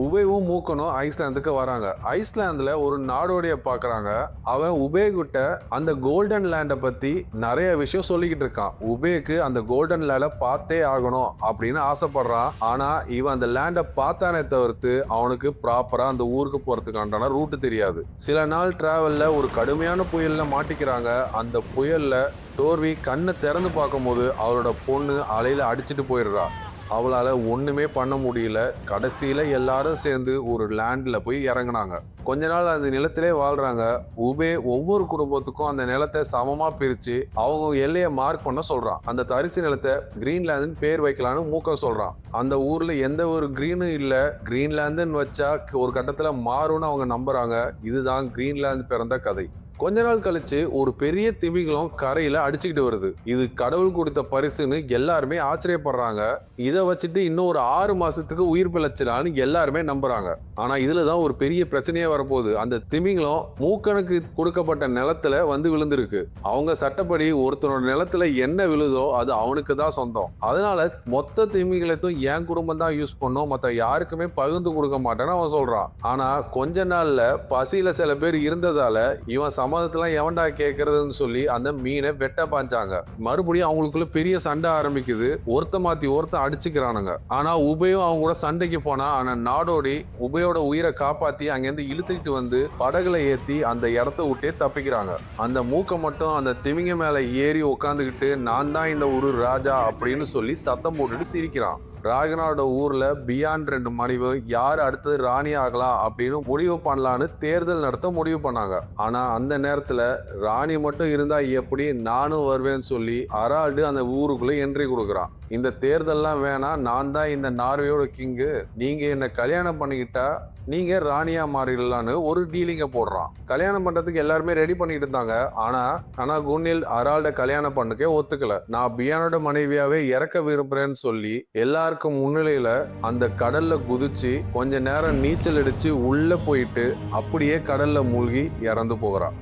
Speaker 1: உபேவும் மூக்கனும் ஐஸ்லாந்துக்கு வராங்க. ஐஸ்லாந்துல ஒரு நாடோடிய பாக்குறாங்க. அவன் உபே கிட்ட அந்த கோல்டன் லேண்டை பத்தி நிறைய விஷயம் சொல்லிக்கிட்டு இருக்கான். உபேக்கு அந்த கோல்டன் லேண்டை பார்த்தே ஆகணும் அப்படின்னு ஆசைப்படுறான். ஆனா இவன் அந்த லேண்டை பார்த்தானே தவிர்த்து அவனுக்கு ப்ராப்பரா அந்த ஊருக்கு போறதுக்கான ரூட் தெரியாது. சில நாள் டிராவல்ல ஒரு கடுமையான புயல்ல மாட்டிக்கிறாங்க. அந்த புயல்ல டோர்வி கண்ணை திறந்து பார்க்கும்போது அவளோட பொண்ணு அலையில அடிச்சுட்டு போயிடுறா. அவளால ஒண்ணுமே பண்ண முடியல. கடைசியில எல்லாரும் சேர்ந்து ஒரு லேண்ட்ல போய் இறங்குனாங்க. கொஞ்ச நாள் அந்த நிலத்திலே வாழ்றாங்க. உபே ஒவ்வொரு குடும்பத்துக்கும் அந்த நிலத்தை சமமா பிரிச்சு அவங்க எல்லையை மார்க் பண்ண சொல்றான். அந்த தரிசு நிலத்தை கிரீன்லாந்துன்னு பேர் வைக்கலான்னு மூக்க சொல்றான். அந்த ஊர்ல எந்த ஒரு கிரீனும் இல்ல. கிரீன்லாந்துன்னு வச்சா ஒரு கட்டத்துல மாறும்னு அவங்க நம்புறாங்க. இதுதான் கிரீன்லாந்து பிறந்த கதை. கொஞ்ச நாள் கழிச்சு ஒரு பெரிய திமிங்கலம் கரையில அடிச்சுக்கிட்டு வருது. இது கடவுள் கொடுத்த பரிசுன்னு எல்லாருமே ஆச்சரியப்படுறாங்க. இதை வச்சுட்டு இன்னும் ஒரு 6 மாசத்துக்கு உயிர் பிழைச்சிடான்னு எல்லாருமே நம்புறாங்க. ஆனா இதுலதான் ஒரு பெரிய பிரச்சனையே வரப்போகுது. அந்த திமிங்கலம் மூக்கனுக்கு கொடுக்கப்பட்ட நிலத்துல வந்து விழுந்திருக்கு. அவங்க சட்டப்படி ஒருத்தனோட நிலத்துல என்ன விழுதோ அது அவனுக்கு தான் சொந்தம். அதனால மொத்த திமிங்கலத்தையும் என் குடும்பம் தான் யூஸ் பண்ணும், மத்த யாருக்குமே பகிர்ந்து கொடுக்க மாட்டேன்னு அவன் சொல்றான். ஆனா கொஞ்ச நாள்ல பசியில சில பேர் இருந்ததால இவன் சம்மதத்தெல்லாம் எவன்டா கேட்கறதுன்னு சொல்லி அந்த மீனை வெட்ட பாஞ்சாங்க. மறுபடியும் அவங்களுக்குள்ள பெரிய சண்டை ஆரம்பிக்குது. ஒருத்த மாத்தி ஒருத்த அடிச்சுக்கிறானுங்க. ஆனா உபயம் அவங்க கூட சண்டைக்கு போனா ஆனா நாடோடி உபயோட உயிரை காப்பாத்தி அங்கிருந்து இழுத்துக்கிட்டு வந்து படகுல ஏத்தி அந்த இடத்த விட்டே தப்பிக்கிறாங்க. அந்த மூக்க மட்டும் அந்த திமிங்க மேல ஏறி உட்காந்துக்கிட்டு நான் தான் இந்த ஒரு ராஜா அப்படின்னு சொல்லி சத்தம் போட்டுட்டு சிரிக்கிறான். ராகனோட ஊர்ல பியாண்ட் 2 மனைவி யார் அடுத்தது ராணி ஆகலாம் அப்படின்னு முடிவு பண்ணலான்னு தேர்தல் நடத்த முடிவு பண்ணாங்க. ஆனா அந்த நேரத்துல ராணி மட்டும் இருந்தா எப்படி, நானும் வருவேன்னு சொல்லி அரால்டு அந்த ஊருக்குள்ள என்ட்ரி கொடுக்குறான். இந்த தேர்தல்லாம் வேணாம், நான் தான் இந்த நார்வேயோட கிங்கு, நீங்க என்ன கல்யாணம் பண்ணிக்கிட்டா நீங்க ராணியா மாறிடலான்னு ஒரு டீலிங்க போடுறான். கல்யாணம் பண்றதுக்கு எல்லாருமே ரெடி பண்ணிட்டு இருந்தாங்க. ஆனா குன்னில் அரால்ட கல்யாணம் பண்ணக்கே ஒத்துக்கல. நான் பியானோட மனைவியாவே இறக்க விரும்புறேன்னு சொல்லி எல்லாருக்கும் முன்னிலையில அந்த கடல்ல குதிச்சு கொஞ்ச நேரம் நீச்சல் அடிச்சு உள்ள போயிட்டு அப்படியே கடல்ல மூழ்கி இறந்து போகிறான்.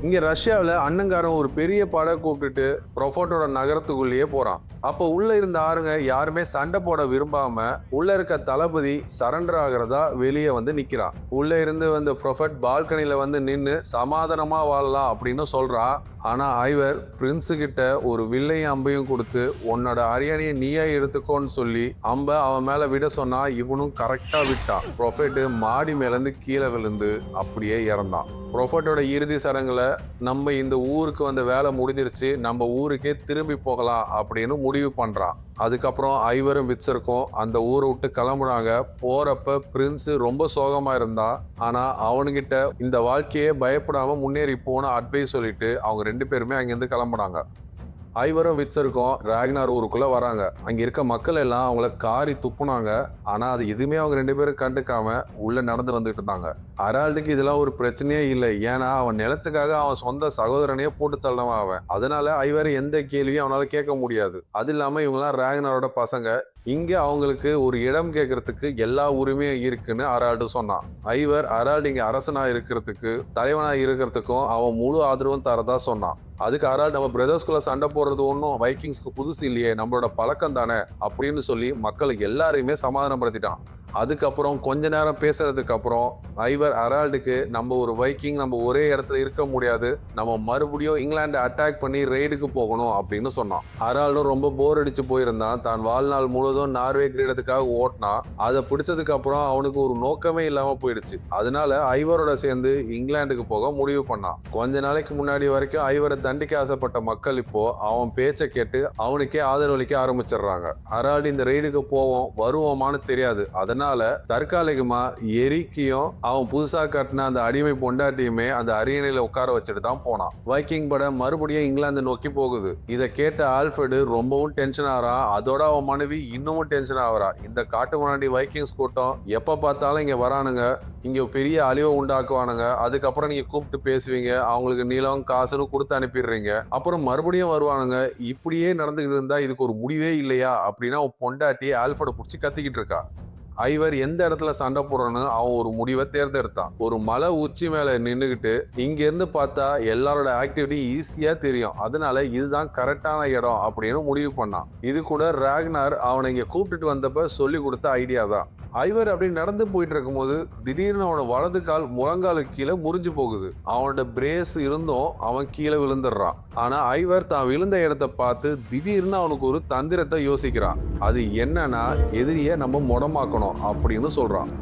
Speaker 1: இங்க ரஷ்யாவில் அண்ணங்காரன் ஒரு பெரிய படை கூப்பிட்டுட்டு ப்ரொஃபட்டோட நகரத்துக்குள்ளேயே போறான். அப்போ உள்ள இருந்த ஆளுங்க யாருமே சண்டை போட விரும்பாம உள்ள இருக்க தளபதி சரண்டர் ஆகிறதா வெளியே வந்து நிக்கிறான். உள்ள இருந்து வந்து ப்ரொஃபட் பால்கனில வந்து நின்னு சமாதானமா வாழலாம் அப்படின்னு சொல்றா. ஆனா ஐவர் பிரின்ஸு கிட்ட ஒரு வில்லையும் அம்பையும் கொடுத்து உன்னோட அரியணையை நீயே எடுத்துக்கோன்னு சொல்லி அம்பை அவன் மேல விட சொன்னா இவனும் கரெக்டா விட்டான். ப்ரொஃபட் மாடி மேல இருந்து கீழே விழுந்து அப்படியே இறந்தான். ப்ரொஃபட்டோட இறுதி சடங்குல நம்ம இந்த ஊருக்கு வந்த வேலை முடிஞ்சிருச்சு, நம்ம ஊருக்கே திரும்பி போகலாம் அப்படின்னு முடிவு பண்றான். அதுக்கப்புறம் ஐவரும் விட்சருக்கும் அந்த ஊரை விட்டு கிளம்புறாங்க. போறப்ப பிரின்ஸ் ரொம்ப சோகமா இருந்தா. ஆனா அவனுகிட்ட இந்த வாழ்க்கையே பயப்படாம முன்னேறி போன அட்வைஸ் சொல்லிட்டு அவங்க 2 பேருமே அங்கிருந்து கிளம்புறாங்க. ஐவரும் விட்சருக்கும் ராக்னார் ஊருக்குள்ள வராங்க. அங்க இருக்க மக்கள் எல்லாம் அவங்கள காரி துப்புனாங்க. ஆனா அது எதுவுமே அவங்க 2 பேரும் கண்டுக்காம உள்ள நடந்து வந்துட்டு இருந்தாங்க. அரால்டுக்கு இதெல்லாம் ஒரு பிரச்சனையே இல்லை. ஏன்னா அவன் நிலத்துக்காக அவன் சொந்த சகோதரனையே போட்டு தள்ளவன் அவன். அதனால ஐவர் எந்த கேள்வியும் அவனால கேட்க முடியாது. அது இல்லாம இவங்கெல்லாம் ராக்னாரோட பசங்க. இங்க அவங்களுக்கு ஒரு இடம் கேட்கறதுக்கு எல்லா உரிமையும் இருக்குன்னு அரால்டு சொன்னான். ஐவர் அரால்டு இங்க அரசனா இருக்கிறதுக்கு தலைவனா இருக்கிறதுக்கும் அவன் முழு ஆதரவும் தரதா சொன்னான். அதுக்கு அரால்டு நம்ம பிரதர்ஸ்குள்ள சண்டை போடுறது ஒன்றும் வைக்கிங்ஸ்க்கு புதுசு இல்லையே, நம்மளோட பழக்கம் தானே அப்படின்னு சொல்லி மக்களுக்கு எல்லாரையுமே சமாதானப்படுத்திட்டான். அதுக்கப்புறம் கொஞ்ச நேரம் பேசுறதுக்கு அப்புறம் ஐவர் அரால்டுக்கு நம்ம ஒரு வைக்கிங், நம்ம ஒரே இடத்துல இருக்க முடியாது, நம்ம மறுபடியும் இங்கிலாண்டை அட்டாக் பண்ணி ரெய்டுக்கு போகணும் அப்படின்னு சொன்னான். அரால்டும் ரொம்ப போர் அடிச்சு போயிருந்தான். தான் வாழ்நாள் முழுவதும் நார்வே கிரீடத்துக்காக ஓட்டினான். அதை பிடிச்சதுக்கு அப்புறம் அவனுக்கு ஒரு நோக்கமே இல்லாம போயிடுச்சு. அதனால ஐவரோட சேர்ந்து இங்கிலாந்துக்கு போக முடிவு பண்ணான். கொஞ்ச நாளைக்கு முன்னாடி வரைக்கும் ஐவரை தண்டிக்க ஆசைப்பட்ட மக்கள் இப்போ அவன் பேச்சை கேட்டு அவனுக்கே ஆதரவளிக்க ஆரம்பிச்சிடுறாங்க. அரால்டு இந்த ரெய்டுக்கு போவோம் வருவோமான்னு தெரியாது, அதனால அதனால தற்காலிகமா எரிக்கையும் அவன் புதுசா கட்டின அந்த அடிமை பொண்டாட்டியுமே அந்த அரியணையில உட்கார வச்சுட்டு தான் போனான். வைக்கிங் படம் மறுபடியும் இங்கிலாந்து நோக்கி போகுது. இதை கேட்ட ஆல்ஃபிரட் ரொம்பவும் டென்ஷன் ஆகிறான். அதோட அவன் மனைவி இன்னமும் டென்ஷன் ஆகிறா. இந்த காட்டு முன்னாடி வைக்கிங்ஸ் கூட்டம் எப்ப பார்த்தாலும் இங்க வரானுங்க, இங்க பெரிய அழிவை உண்டாக்குவானுங்க, அதுக்கப்புறம் நீங்க கூப்பிட்டு பேசுவீங்க, அவங்களுக்கு நிலம் காசுன்னு கொடுத்து அனுப்பிடுறீங்க, அப்புறம் மறுபடியும் வருவானுங்க, இப்படியே நடந்துகிட்டு இருந்தா இதுக்கு ஒரு முடிவே இல்லையா அப்படின்னு அவன் பொண்டாட்டி ஆல்ஃபிரட பிடிச்சி கத்திக்கிட்டு இருக்கா. ஐவர் எந்த இடத்துல சண்டை போடுறன்னு அவன் ஒரு முடிவை தேர்ந்தெடுத்தான். ஒரு மலை உச்சி மேல நின்னுகிட்டு இங்க இருந்து பார்த்தா எல்லாரோட ஆக்டிவிட்டி ஈஸியா தெரியும், அதனால இதுதான் கரெக்டான இடம் அப்படின்னு முடிவு பண்ணான். இது கூட ராக்னார் அவனை இங்க கூப்பிட்டுட்டு வந்தப்ப சொல்லி கொடுத்த ஐடியா தான். ஐவர் அப்படி நடந்து போயிட்டு இருக்கும்போது திடீர்னு அவனோட வலது கால் முழங்காலுக்கு கீழே முறிஞ்சு போகுது. அவனோட பிரேஸ் இருந்தும் அவன் கீழே விழுந்துடுறான். ஆனா ஐவர் தான் விழுந்த இடத்த பார்த்து திடீர்னு அவனுக்கு ஒரு தந்திரத்தை யோசிக்கிறான். அது என்னன்னா, எதிரியை நம்ம முடமாக்கணும் அப்படின்னு சொல்றான்.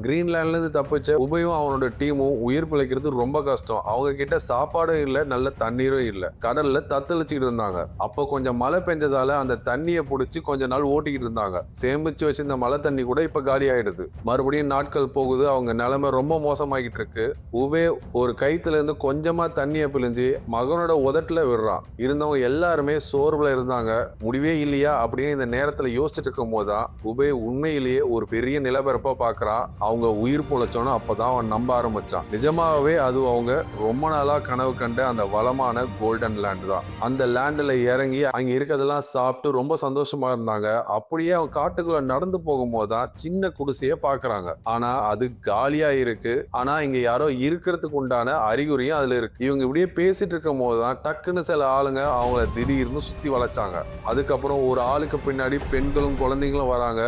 Speaker 1: கிரீன்லாண்ட்ல இருந்து தப்பிச்ச உபயும் அவனோட டீமும் உயிர் பிழைக்கிறது ரொம்ப கஷ்டம். அவங்க கிட்ட சாப்பாடும் இல்லை, நல்ல தண்ணீரும் இல்லை. கடல்ல தத்தளிச்சுக்கிட்டு இருந்தாங்க. அப்போ கொஞ்சம் மழை பெஞ்சதால அந்த தண்ணியை பிடிச்சி கொஞ்ச நாள் ஓட்டிக்கிட்டு இருந்தாங்க. சேமிச்சு வச்சிருந்த மழை தண்ணி கூட இப்ப காலி ஆயிடுது. மறுபடியும் நாட்கள் போகுது. அவங்க நிலைமை ரொம்ப மோசமாகிட்டு இருக்கு. உபே ஒரு கைத்துல இருந்து கொஞ்சமா தண்ணியை பிழிஞ்சு மகனோட உதட்டுல விடுறான். இருந்தவங்க எல்லாருமே சோர்வுல இருந்தாங்க. முடிவே இல்லையா அப்படின்னு இந்த நேரத்துல யோசிச்சுட்டு இருக்கும் போதுதான் உபே உண்மையிலேயே ஒரு பெரிய நிலப்பரப்பா பாக்குறான். அவங்க உயிர் பொழைச்சோன்னு அப்பதான் அவன் நம்ப ஆரம்பிச்சான். நிஜமாவே அது அவங்க ரொம்ப நாளா கனவு கண்ட அந்த வளமான கோல்டன் லேண்ட் தான். அந்த லேண்ட்ல இறங்கி அங்க இருக்கிறதெல்லாம் சாப்பிட்டு ரொம்ப சந்தோஷமா இருந்தாங்க. அப்படியே அவன் காட்டுக்குள்ள நடந்து போகும்போதுதான் சின்ன குடிசைய பாக்குறாங்க. ஆனா அது காலியா இருக்கு. ஆனா இங்க யாரோ இருக்கிறதுக்கு உண்டான அறிகுறியும் அதுல இருக்கு. இவங்க இப்படியே பேசிட்டு இருக்கும் போதுதான் டக்குன்னு சில ஆளுங்க அவங்கள திடீர்னு சுத்தி வளைச்சாங்க. அதுக்கப்புறம் ஒரு ஆளுக்கு பின்னாடி பெண்களும் குழந்தைங்களும் வராங்க.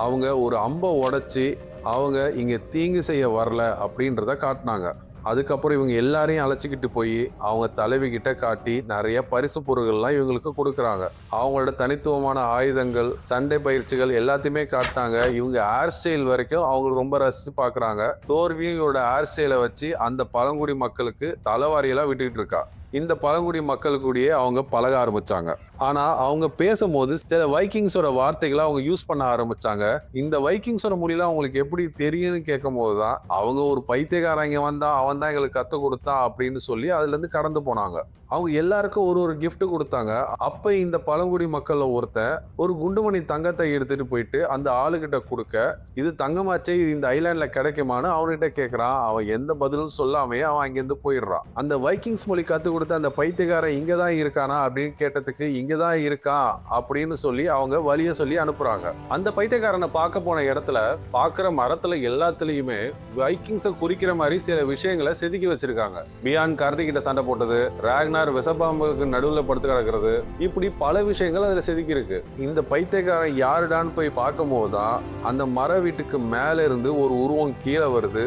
Speaker 1: அவங்க ஒரு அம்பை உடைச்சி அவங்க இங்க தீங்கு செய்ய வரல அப்படின்றத காட்டினாங்க. அதுக்கப்புறம் இவங்க எல்லாரையும் அழைச்சிக்கிட்டு போய் அவங்க தலைவி கிட்ட காட்டி நிறைய பரிசு பொருட்கள்லாம் இவங்களுக்கு கொடுக்குறாங்க. அவங்களோட தனித்துவமான ஆயுதங்கள், சண்டை பயிற்சிகள் எல்லாத்தையுமே காட்டினாங்க. இவங்க ஹேர் ஸ்டைல் வரைக்கும் அவங்க ரொம்ப ரசிச்சு பாக்குறாங்க. தோர்வியும் இவரோட ஹேர் ஸ்டைலை வச்சு அந்த பழங்குடி மக்களுக்கு தலைவாரியெல்லாம் விட்டுக்கிட்டு இருக்கா. இந்த பழங்குடி மக்கள் கூடயே அவங்க பழக ஆரம்பிச்சாங்க. ஆனா அவங்க பேசும்போது சில வைக்கிங்ஸோட வார்த்தைகளை அவங்க யூஸ் பண்ண ஆரம்பிச்சாங்க. இந்த வைக்கிங்ஸோட மொழியெல்லாம் அவங்களுக்கு எப்படி தெரியும்னு கேட்கும் போதுதான் அவங்க ஒரு பைத்தியக்காரங்க வந்தா அவன் தான் எங்களுக்கு கத்து கொடுத்தான் அப்படின்னு சொல்லி அதுல இருந்து கடந்து போனாங்க. அவங்க எல்லாருக்கும் ஒரு ஒரு கிஃப்ட் கொடுத்தாங்க. அப்ப இந்த பழங்குடி மக்கள்ல ஒருத்தன் ஒரு குண்டுமணி தங்கத்தை எடுத்துட்டு போயிட்டு அந்த ஆளுகிட்ட கொடுக்க, இது தங்கமாச்சே, இது இந்த ஐலாண்ட்ல கிடைக்குமான்னு அவன்கிட்ட கேட்கறான். அவன் எந்த பதிலும் சொல்லாமே அவன் அங்கிருந்து போயிடுறான். அந்த வைக்கிங்ஸ் மொழி கத்து கொடுத்த அந்த பைத்தியக்காரன் இங்கதான் இருக்கானா அப்படின்னு கேட்டதுக்கு இங்கதான் இருக்கான் அப்படின்னு சொல்லி அவங்க வழிய சொல்லி அனுப்புறாங்க. அந்த பைத்தியக்காரனை பார்க்க போன இடத்துல பாக்குற மரத்துல எல்லாத்துலயுமே வைக்கிங்ஸை குறிக்கிற மாதிரி சில விஷயங்களை செதுக்கி வச்சிருக்காங்க. பியான் கரடி கிட்ட சண்டை போட்டது, ராக்னார் விசபாம்புக்கு நடுவுல படுத்து கிடக்கிறது, இப்படி பல விஷயங்கள் அதுல செதுக்கி இருக்கு. இந்த பைத்தியக்காரன் யாருடான்னு போய் பார்க்கும் போதுதான் அந்த மர வீட்டுக்கு மேல இருந்து ஒரு உருவம் கீழே வருது.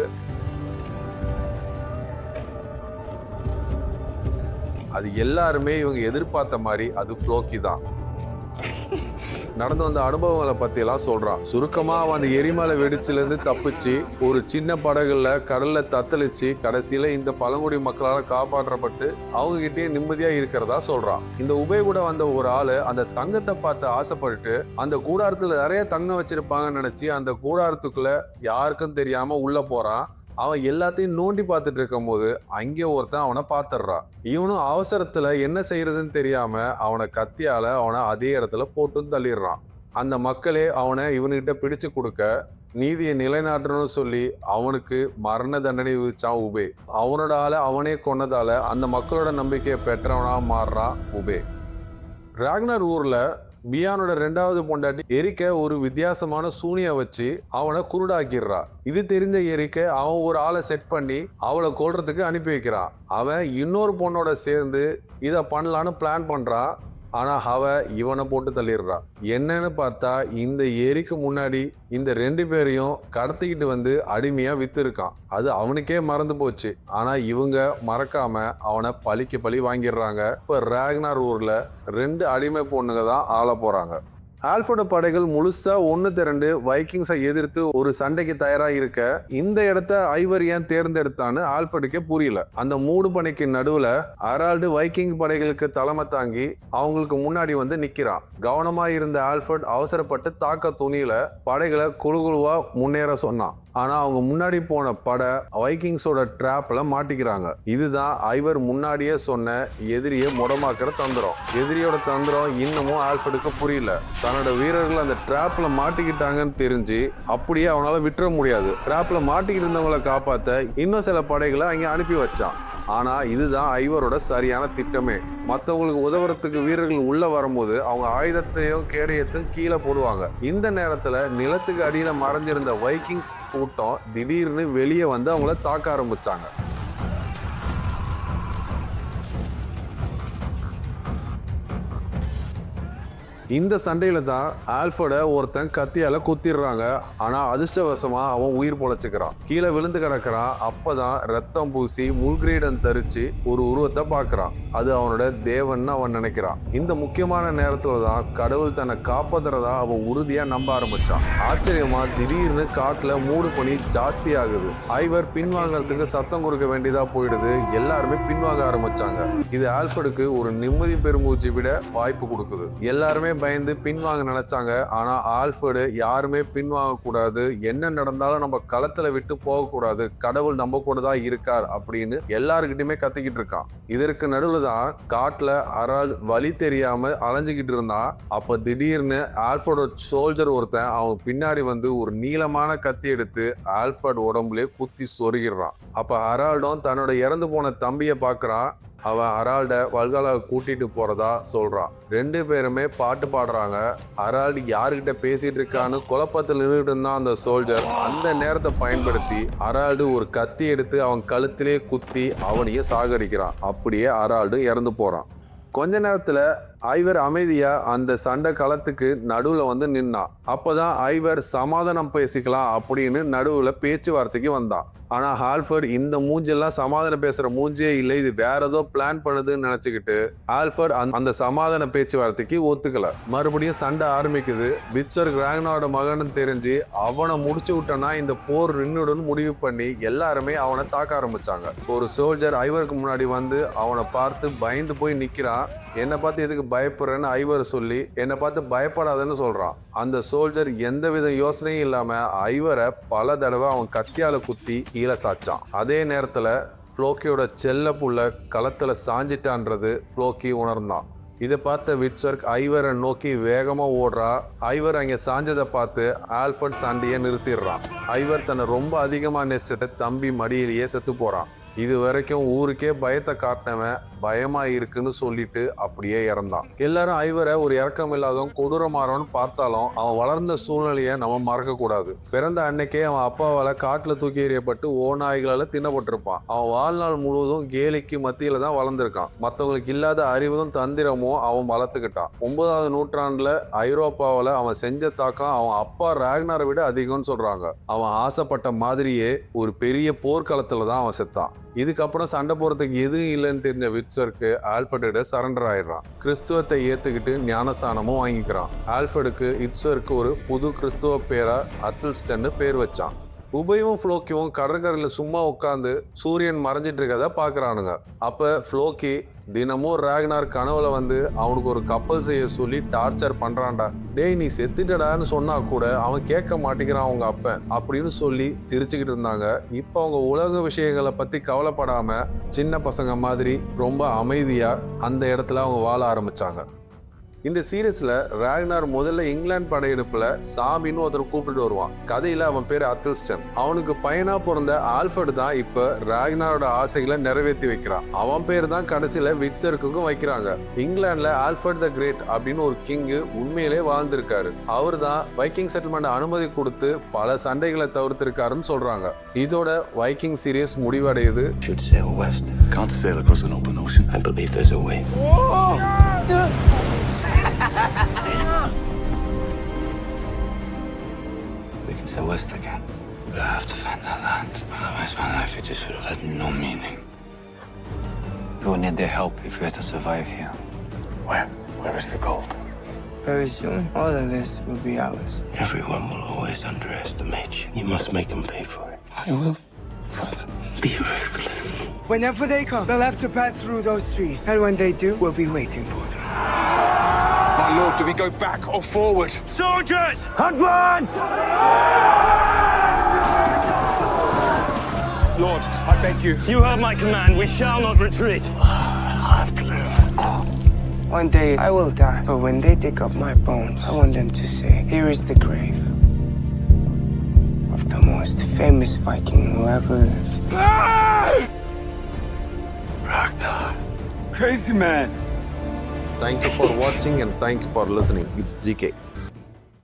Speaker 1: அது எல்லாருமே இவங்க எதிர்பார்த்த மாதிரி அது ஃப்ளோக்கி தான். நடந்து வந்த அனுபவங்களை பத்தி எல்லாம் சொல்றான். சுருக்கமா அவன் அந்த எரிமலை வெடிச்சுல இருந்து தப்பிச்சு ஒரு சின்ன படகுல கடல்ல தத்தளிச்சு கடைசியில இந்த பழங்குடி மக்களால் காப்பாற்றப்பட்டு அவங்க கிட்டே நிம்மதியா இருக்கிறதா சொல்றான். இந்த உபய கூட வந்த ஒரு ஆளு அந்த தங்கத்தை பார்த்து ஆசைப்பட்டு அந்த கூடாரத்துல நிறைய தங்கம் வச்சிருப்பாங்கன்னு நினைச்சு அந்த கூடாரத்துக்குள்ள யாருக்கும் தெரியாம உள்ள போறான். அவன் எல்லாத்தையும் நோண்டி பார்த்துட்டு இருக்கும் போது அங்கே ஒருத்தன் அவனை பார்த்துடுறான். இவனும் அவசரத்துல என்ன செய்யறதுன்னு தெரியாம அவனை கத்தியால அவனை அதே இடத்துல போட்டு தள்ளிடுறான். அந்த மக்களே அவனை இவனுக்கிட்ட பிடிச்சு கொடுக்க நீதியை நிலைநாட்டணும்னு சொல்லி அவனுக்கு மரண தண்டனை விதிச்சான் உபே. அவனோட ஆளை அவனே கொன்னதால அந்த மக்களோட நம்பிக்கையை பெற்றவனா மாறுறான் உபே. ராக்னார் ஊர்ல பியானோட 2வது பொண்டாட்டி எரிக்க ஒரு வித்தியாசமான சூனிய வச்சு அவனை குருடாக்கிடுறா. இது தெரிஞ்ச எரிக்க அவன் ஒரு ஆளை செட் பண்ணி அவளை கொல்றதுக்கு அனுப்பி வைக்கிறான். அவன் இன்னொரு பொண்ணோட சேர்ந்து இதை பண்ணலான்னு பிளான் பண்றான். ஆனா அவ இவனை போட்டு தள்ளிடுறான். என்னன்னு பார்த்தா இந்த எரிக்கு முன்னாடி இந்த 2 பேரையும் கடத்திக்கிட்டு வந்து அடிமையா வித்து இருக்கான். அது அவனுக்கே மறந்து போச்சு. ஆனா இவங்க மறக்காம அவனை பழிக்கு பழி வாங்கிடுறாங்க. இப்ப ராக்னார் ஊர்ல 2 அடிமை பொண்ணுங்க தான் ஆள போறாங்க. ஆல்ஃபர்ட் படைகள் முழுசா ஒன்னு திரண்டு வைக்கிங்ஸை எதிர்த்து ஒரு சண்டைக்கு தயாரா இருக்க இந்த இடத்த ஐவர் ஏன் தேர்ந்தெடுத்தான்னு ஆல்ஃபர்டுக்கே புரியல. அந்த மூடு பணிக்கு நடுவுல ஹெரால்டு வைக்கிங் படைகளுக்கு தலைமை தாங்கி அவங்களுக்கு முன்னாடி வந்து நிக்கிறான். கவனமா இருந்த ஆல்ஃபர்ட் அவசரப்பட்டு தாக்க துணியில படைகளை குழுவா முன்னேற சொன்னான். ஆனா அவங்க முன்னாடி போன படை வைக்கிங்ஸோட டிராப்ல மாட்டிக்கிறாங்க. இதுதான் ஐவர் முன்னாடியே சொன்ன எதிரியை முடமாக்குற தந்திரம். எதிரியோட தந்திரம் இன்னமும் ஆல்ஃபர்டுக்கு புரியல. தன்னோட வீரர்கள் அந்த டிராப்ல மாட்டிக்கிட்டாங்கன்னு தெரிஞ்சு அப்படியே அவனால விட்டுற முடியாது. டிராப்ல மாட்டிக்கிட்டு இருந்தவங்களை காப்பாத்த இன்னும் சில படைகளை அங்கே அனுப்பி வச்சான். ஆனா இதுதான் ஐவரோட சரியான திட்டமே. மற்றவங்களுக்கு உதவுறதுக்கு வீரர்கள் உள்ள வரும்போது அவங்க ஆயுதத்தையும் கேடயத்தையும் கீழே போடுவாங்க. இந்த நேரத்துல நிலத்துக்கு அடியில மறைஞ்சிருந்த வைக்கிங்ஸ் கூட்டம் திடீர்னு வெளியே வந்து அவங்கள தாக்க ஆரம்பிச்சாங்க. இந்த சண்டையில தான் ஆல்ஃபர்ட ஒருத்தன் கத்தியால குத்திடுறாங்க. ஆனா அதிர்ஷ்டவசமா அவன் உயிர் பொழைச்சுக்கிறான். கீழே விழுந்து கிடக்கிறான். அப்பதான் ரத்தம் பூசி முள்கிரீடம் தரிச்சு ஒரு உருவத்தை பார்க்கறான். அது அவனோட தேவன் அவன் நினைக்கிறான். இந்த முக்கியமான நேரத்துல தான் கடவுள் தன்னை காப்பாத்துறதா அவன் உறுதியா நம்ப ஆரம்பிச்சான். ஆச்சரியமா திடீர்னு காட்டுல மூடு பனி ஜாஸ்தி ஆகுது. ஐவர் பின்வாங்கறதுக்கு சத்தம் கொடுக்க வேண்டியதா போயிடுது. எல்லாருமே பின்வாங்க ஆரம்பிச்சாங்க. இது ஆல்ஃபர்டுக்கு ஒரு நிம்மதி பெருமூச்சு விட வாய்ப்பு கொடுக்குது. எல்லாருமே பயந்து பின்வாங்க நினைச்சாங்க. ஆனா ஆல்ஃபர்டு யாருமே பின்வாங்க கூடாது, என்ன நடந்தாலும் நம்ம களத்துல விட்டு போக கூடாது, கடவுள் நம்ம கூட தான் இருக்கார் அப்படின்னு எல்லாருக்கிட்டையுமே கத்திக்கிட்டு இருக்கான். இதற்கு நடுவுல தான் காட்டுல ஹெரால்ட் வழி தெரியாம அலைஞ்சுக்கிட்டு இருந்தான். அப்ப திடீர்னு ஆல்ஃபர்டோட சோல்ஜர் ஒருத்தன் அவன் பின்னாடி வந்து ஒரு நீளமான கத்தி எடுத்து ஆல்ஃபர்ட் உடம்புல குத்தி சொருகிறான். அப்ப ஹெரால்டும் தன்னோட இறந்து போன தம்பியை பாக்குறான். அவன் ஹெரால்ட வல்காலா கூட்டிட்டு போறதா சொல்றான். ரெண்டு பேருமே பாட்டு பாடுறாங்க. ஹெரால்டு யாருக்கிட்ட பேசிட்டு இருக்கான்னு குழப்பத்தில் நின்றுட்டு இருந்தான் அந்த சோல்ஜர். அந்த நேரத்தை பயன்படுத்தி ஹெரால்டு ஒரு கத்தி எடுத்து அவன் கழுத்திலே குத்தி அவனையே சாகடிக்கிறான். அப்படியே ஹெரால்டு இறந்து போறான். கொஞ்ச நேரத்துல ஐவர் அமைதியா அந்த சண்டை களத்துக்கு நடுவுல வந்து நின்னான். அப்பதான் ஐவர் சமாதானம் பேசிக்கலாம் அப்படின்னு நடுவுல பேச்சுவார்த்தைக்கு வந்தான். ஆனா ஆல்ஃபர்ட் இந்த மூஞ்செல்லாம் சமாதானம் பேசுற மூஞ்சே இல்லை, இது வேற ஏதோ பிளான் பண்ணுதுன்னு நினைச்சுக்கிட்டு ஆல்ஃபர்ட் அந்த சமாதான பேச்சுவார்த்தைக்கு ஒத்துக்கல. மறுபடியும் சண்டை ஆரம்பிக்குது. விட்சர்க் ராக்னாரோட மகன் தெரிஞ்சு அவனை முடிச்சு விட்டனா இந்த போர் நின்னுடன் முடிவு பண்ணி எல்லாருமே அவனை தாக்க ஆரம்பிச்சாங்க. ஒரு சோல்ஜர் ஐவருக்கு முன்னாடி வந்து அவனை பார்த்து பயந்து போய் நிக்கிறான். என்னை பார்த்து எதுக்கு பயப்படுறேன்னு ஐவர் சொல்லி என்னை பார்த்து பயப்படாதன்னு சொல்றான். அந்த சோல்ஜர் எந்தவித யோசனையும் இல்லாம ஐவரை பல தடவை அவன் கத்தியால குத்தி கீழே சாச்சான். அதே நேரத்துல ஃப்ளோக்கியோட செல்ல புள்ள களத்துல சாஞ்சிட்டான்றது ஃப்ளோக்கி உணர்ந்தான். இதை பார்த்த விட்சர்க் ஐவரை நோக்கி வேகமா ஓடுறா. ஐவர் அங்க சாஞ்சதை பார்த்து ஆல்ஃபர்ட் சண்டையை நிறுத்திடுறான். ஐவர் தன்னை ரொம்ப அதிகமா நேசிட்ட தம்பி மடியிலேயே செத்து போறான். இது வரைக்கும் ஊருக்கே பயத்தை காட்டினவன் பயமா இருக்குன்னு சொல்லிட்டு அப்படியே இறந்தான். எல்லாரும் ஐவரை ஒரு இறக்கம் இல்லாதவன் கொடூரமாறவன் பார்த்தாலும் அவன் வளர்ந்த சூழ்நிலையை நம்ம மறக்க கூடாது. பிறந்த அன்னைக்கே அவன் அப்பாவால காட்டுல தூக்கி எறியப்பட்டு ஓநாய்களால தின்னப்பட்டிருப்பான். அவன் வாழ்நாள் முழுவதும் கேலிக்கு மத்தியில தான் வளர்ந்திருக்கான். மற்றவங்களுக்கு இல்லாத அறிவும் தந்திரமும் அவன் வளர்த்துக்கிட்டான். 9வது நூற்றாண்டுல ஐரோப்பாவில அவன் செஞ்ச தாக்கம் அவன் அப்பா ராக்னாரை விட அதிகம்னு சொல்றாங்க. அவன் ஆசைப்பட்ட மாதிரியே ஒரு பெரிய போர்க்களத்துல தான் அவன் செத்தான். இதுக்கப்புறம் சண்டை போறதுக்கு எதுவும் இல்லைன்னு தெரிஞ்ச விட்சர்க்கு ஆல்ஃபர்ட சரண்டர் ஆயிடுறான். கிறிஸ்துவத்தை ஏத்துக்கிட்டு ஞானஸ்தானமும் வாங்கிக்கிறான். ஆல்ஃபர்டுக்கு விட்சர்க்கு ஒரு புது கிறிஸ்துவ பேரா அத்தில்ஸ்டன்னு பேர் வச்சான். உபயும் ஃப்ளோக்கியும் கடற்கரையில் சும்மா உட்காந்து சூரியன் மறைஞ்சிட்டு இருக்கத பாக்குறானுங்க. அப்ப ஃப்ளோக்கி தினமும் ராக்னார் கனவுல வந்து அவனுக்கு ஒரு கப்பல் செய்ய சொல்லி டார்ச்சர் பண்றான்டா. டேய் நீ செத்துட்டடான்னு சொன்னா கூட அவன் கேட்க மாட்டேங்கிறான் அவங்க அப்பன் அப்படின்னு சொல்லி சிரிச்சுக்கிட்டு இருந்தாங்க. இப்போ அவங்க உலக விஷயங்களை பத்தி கவலைப்படாம சின்ன பசங்க மாதிரி ரொம்ப அமைதியா அந்த இடத்துல அவங்க வாழ ஆரம்பிச்சாங்க. இந்த சீரீஸ்ல ராக்னார் முதல்ல இங்கிலாந்து படையெடுப்புல சாமின்னு ஒருத்தர் கூப்பிட்டு வருவான். கதையில அவன் பேரு அத்தில்ஸ்டன். அவனுக்கு பையனா பிறந்த ஆல்ஃபர்ட் தான் இப்ப ராக்னாரோட ஆசைகளை நிறைவேற்றி வைக்கிறான். அவன் பேர் தான் கடைசியில விட்சர்க்கும் வைக்கிறாங்க. இங்கிலாந்துல ஆல்ஃபர்ட் த கிரேட் அப்படின்னு ஒரு கிங்கு உண்மையிலே வாழ்ந்திருக்காரு. அவர் தான் வைக்கிங் செட்டில்மெண்ட் அனுமதி கொடுத்து பல சண்டைகளை தவிர்த்திருக்காருன்னு சொல்றாங்க. இதோட வைக்கிங் சீரீஸ் முடிவடையுது.
Speaker 2: We can sail west again. But I have to find that land. Otherwise my life it just would have had no meaning. We will need their help if we are to survive here. Where? Where is the gold?
Speaker 3: Very soon, all of this will be ours.
Speaker 2: Everyone will always underestimate you. You must make them pay for it.
Speaker 3: I will.
Speaker 2: Be ruthless.
Speaker 3: Whenever they come, they'll have to pass through those trees. And when they do, we'll be waiting for them.
Speaker 4: My lord, do we go back or forward?
Speaker 2: Soldiers, advance!
Speaker 4: Lord, I beg you.
Speaker 2: You heard my command. We shall not retreat.
Speaker 3: One day, I will die. But when they dig up my bones, I want them to say, here is the grave of the most famous Viking who ever lived.
Speaker 2: Ragnar.
Speaker 4: Crazy man.
Speaker 1: Thank you for watching and thank you for listening. It's GK.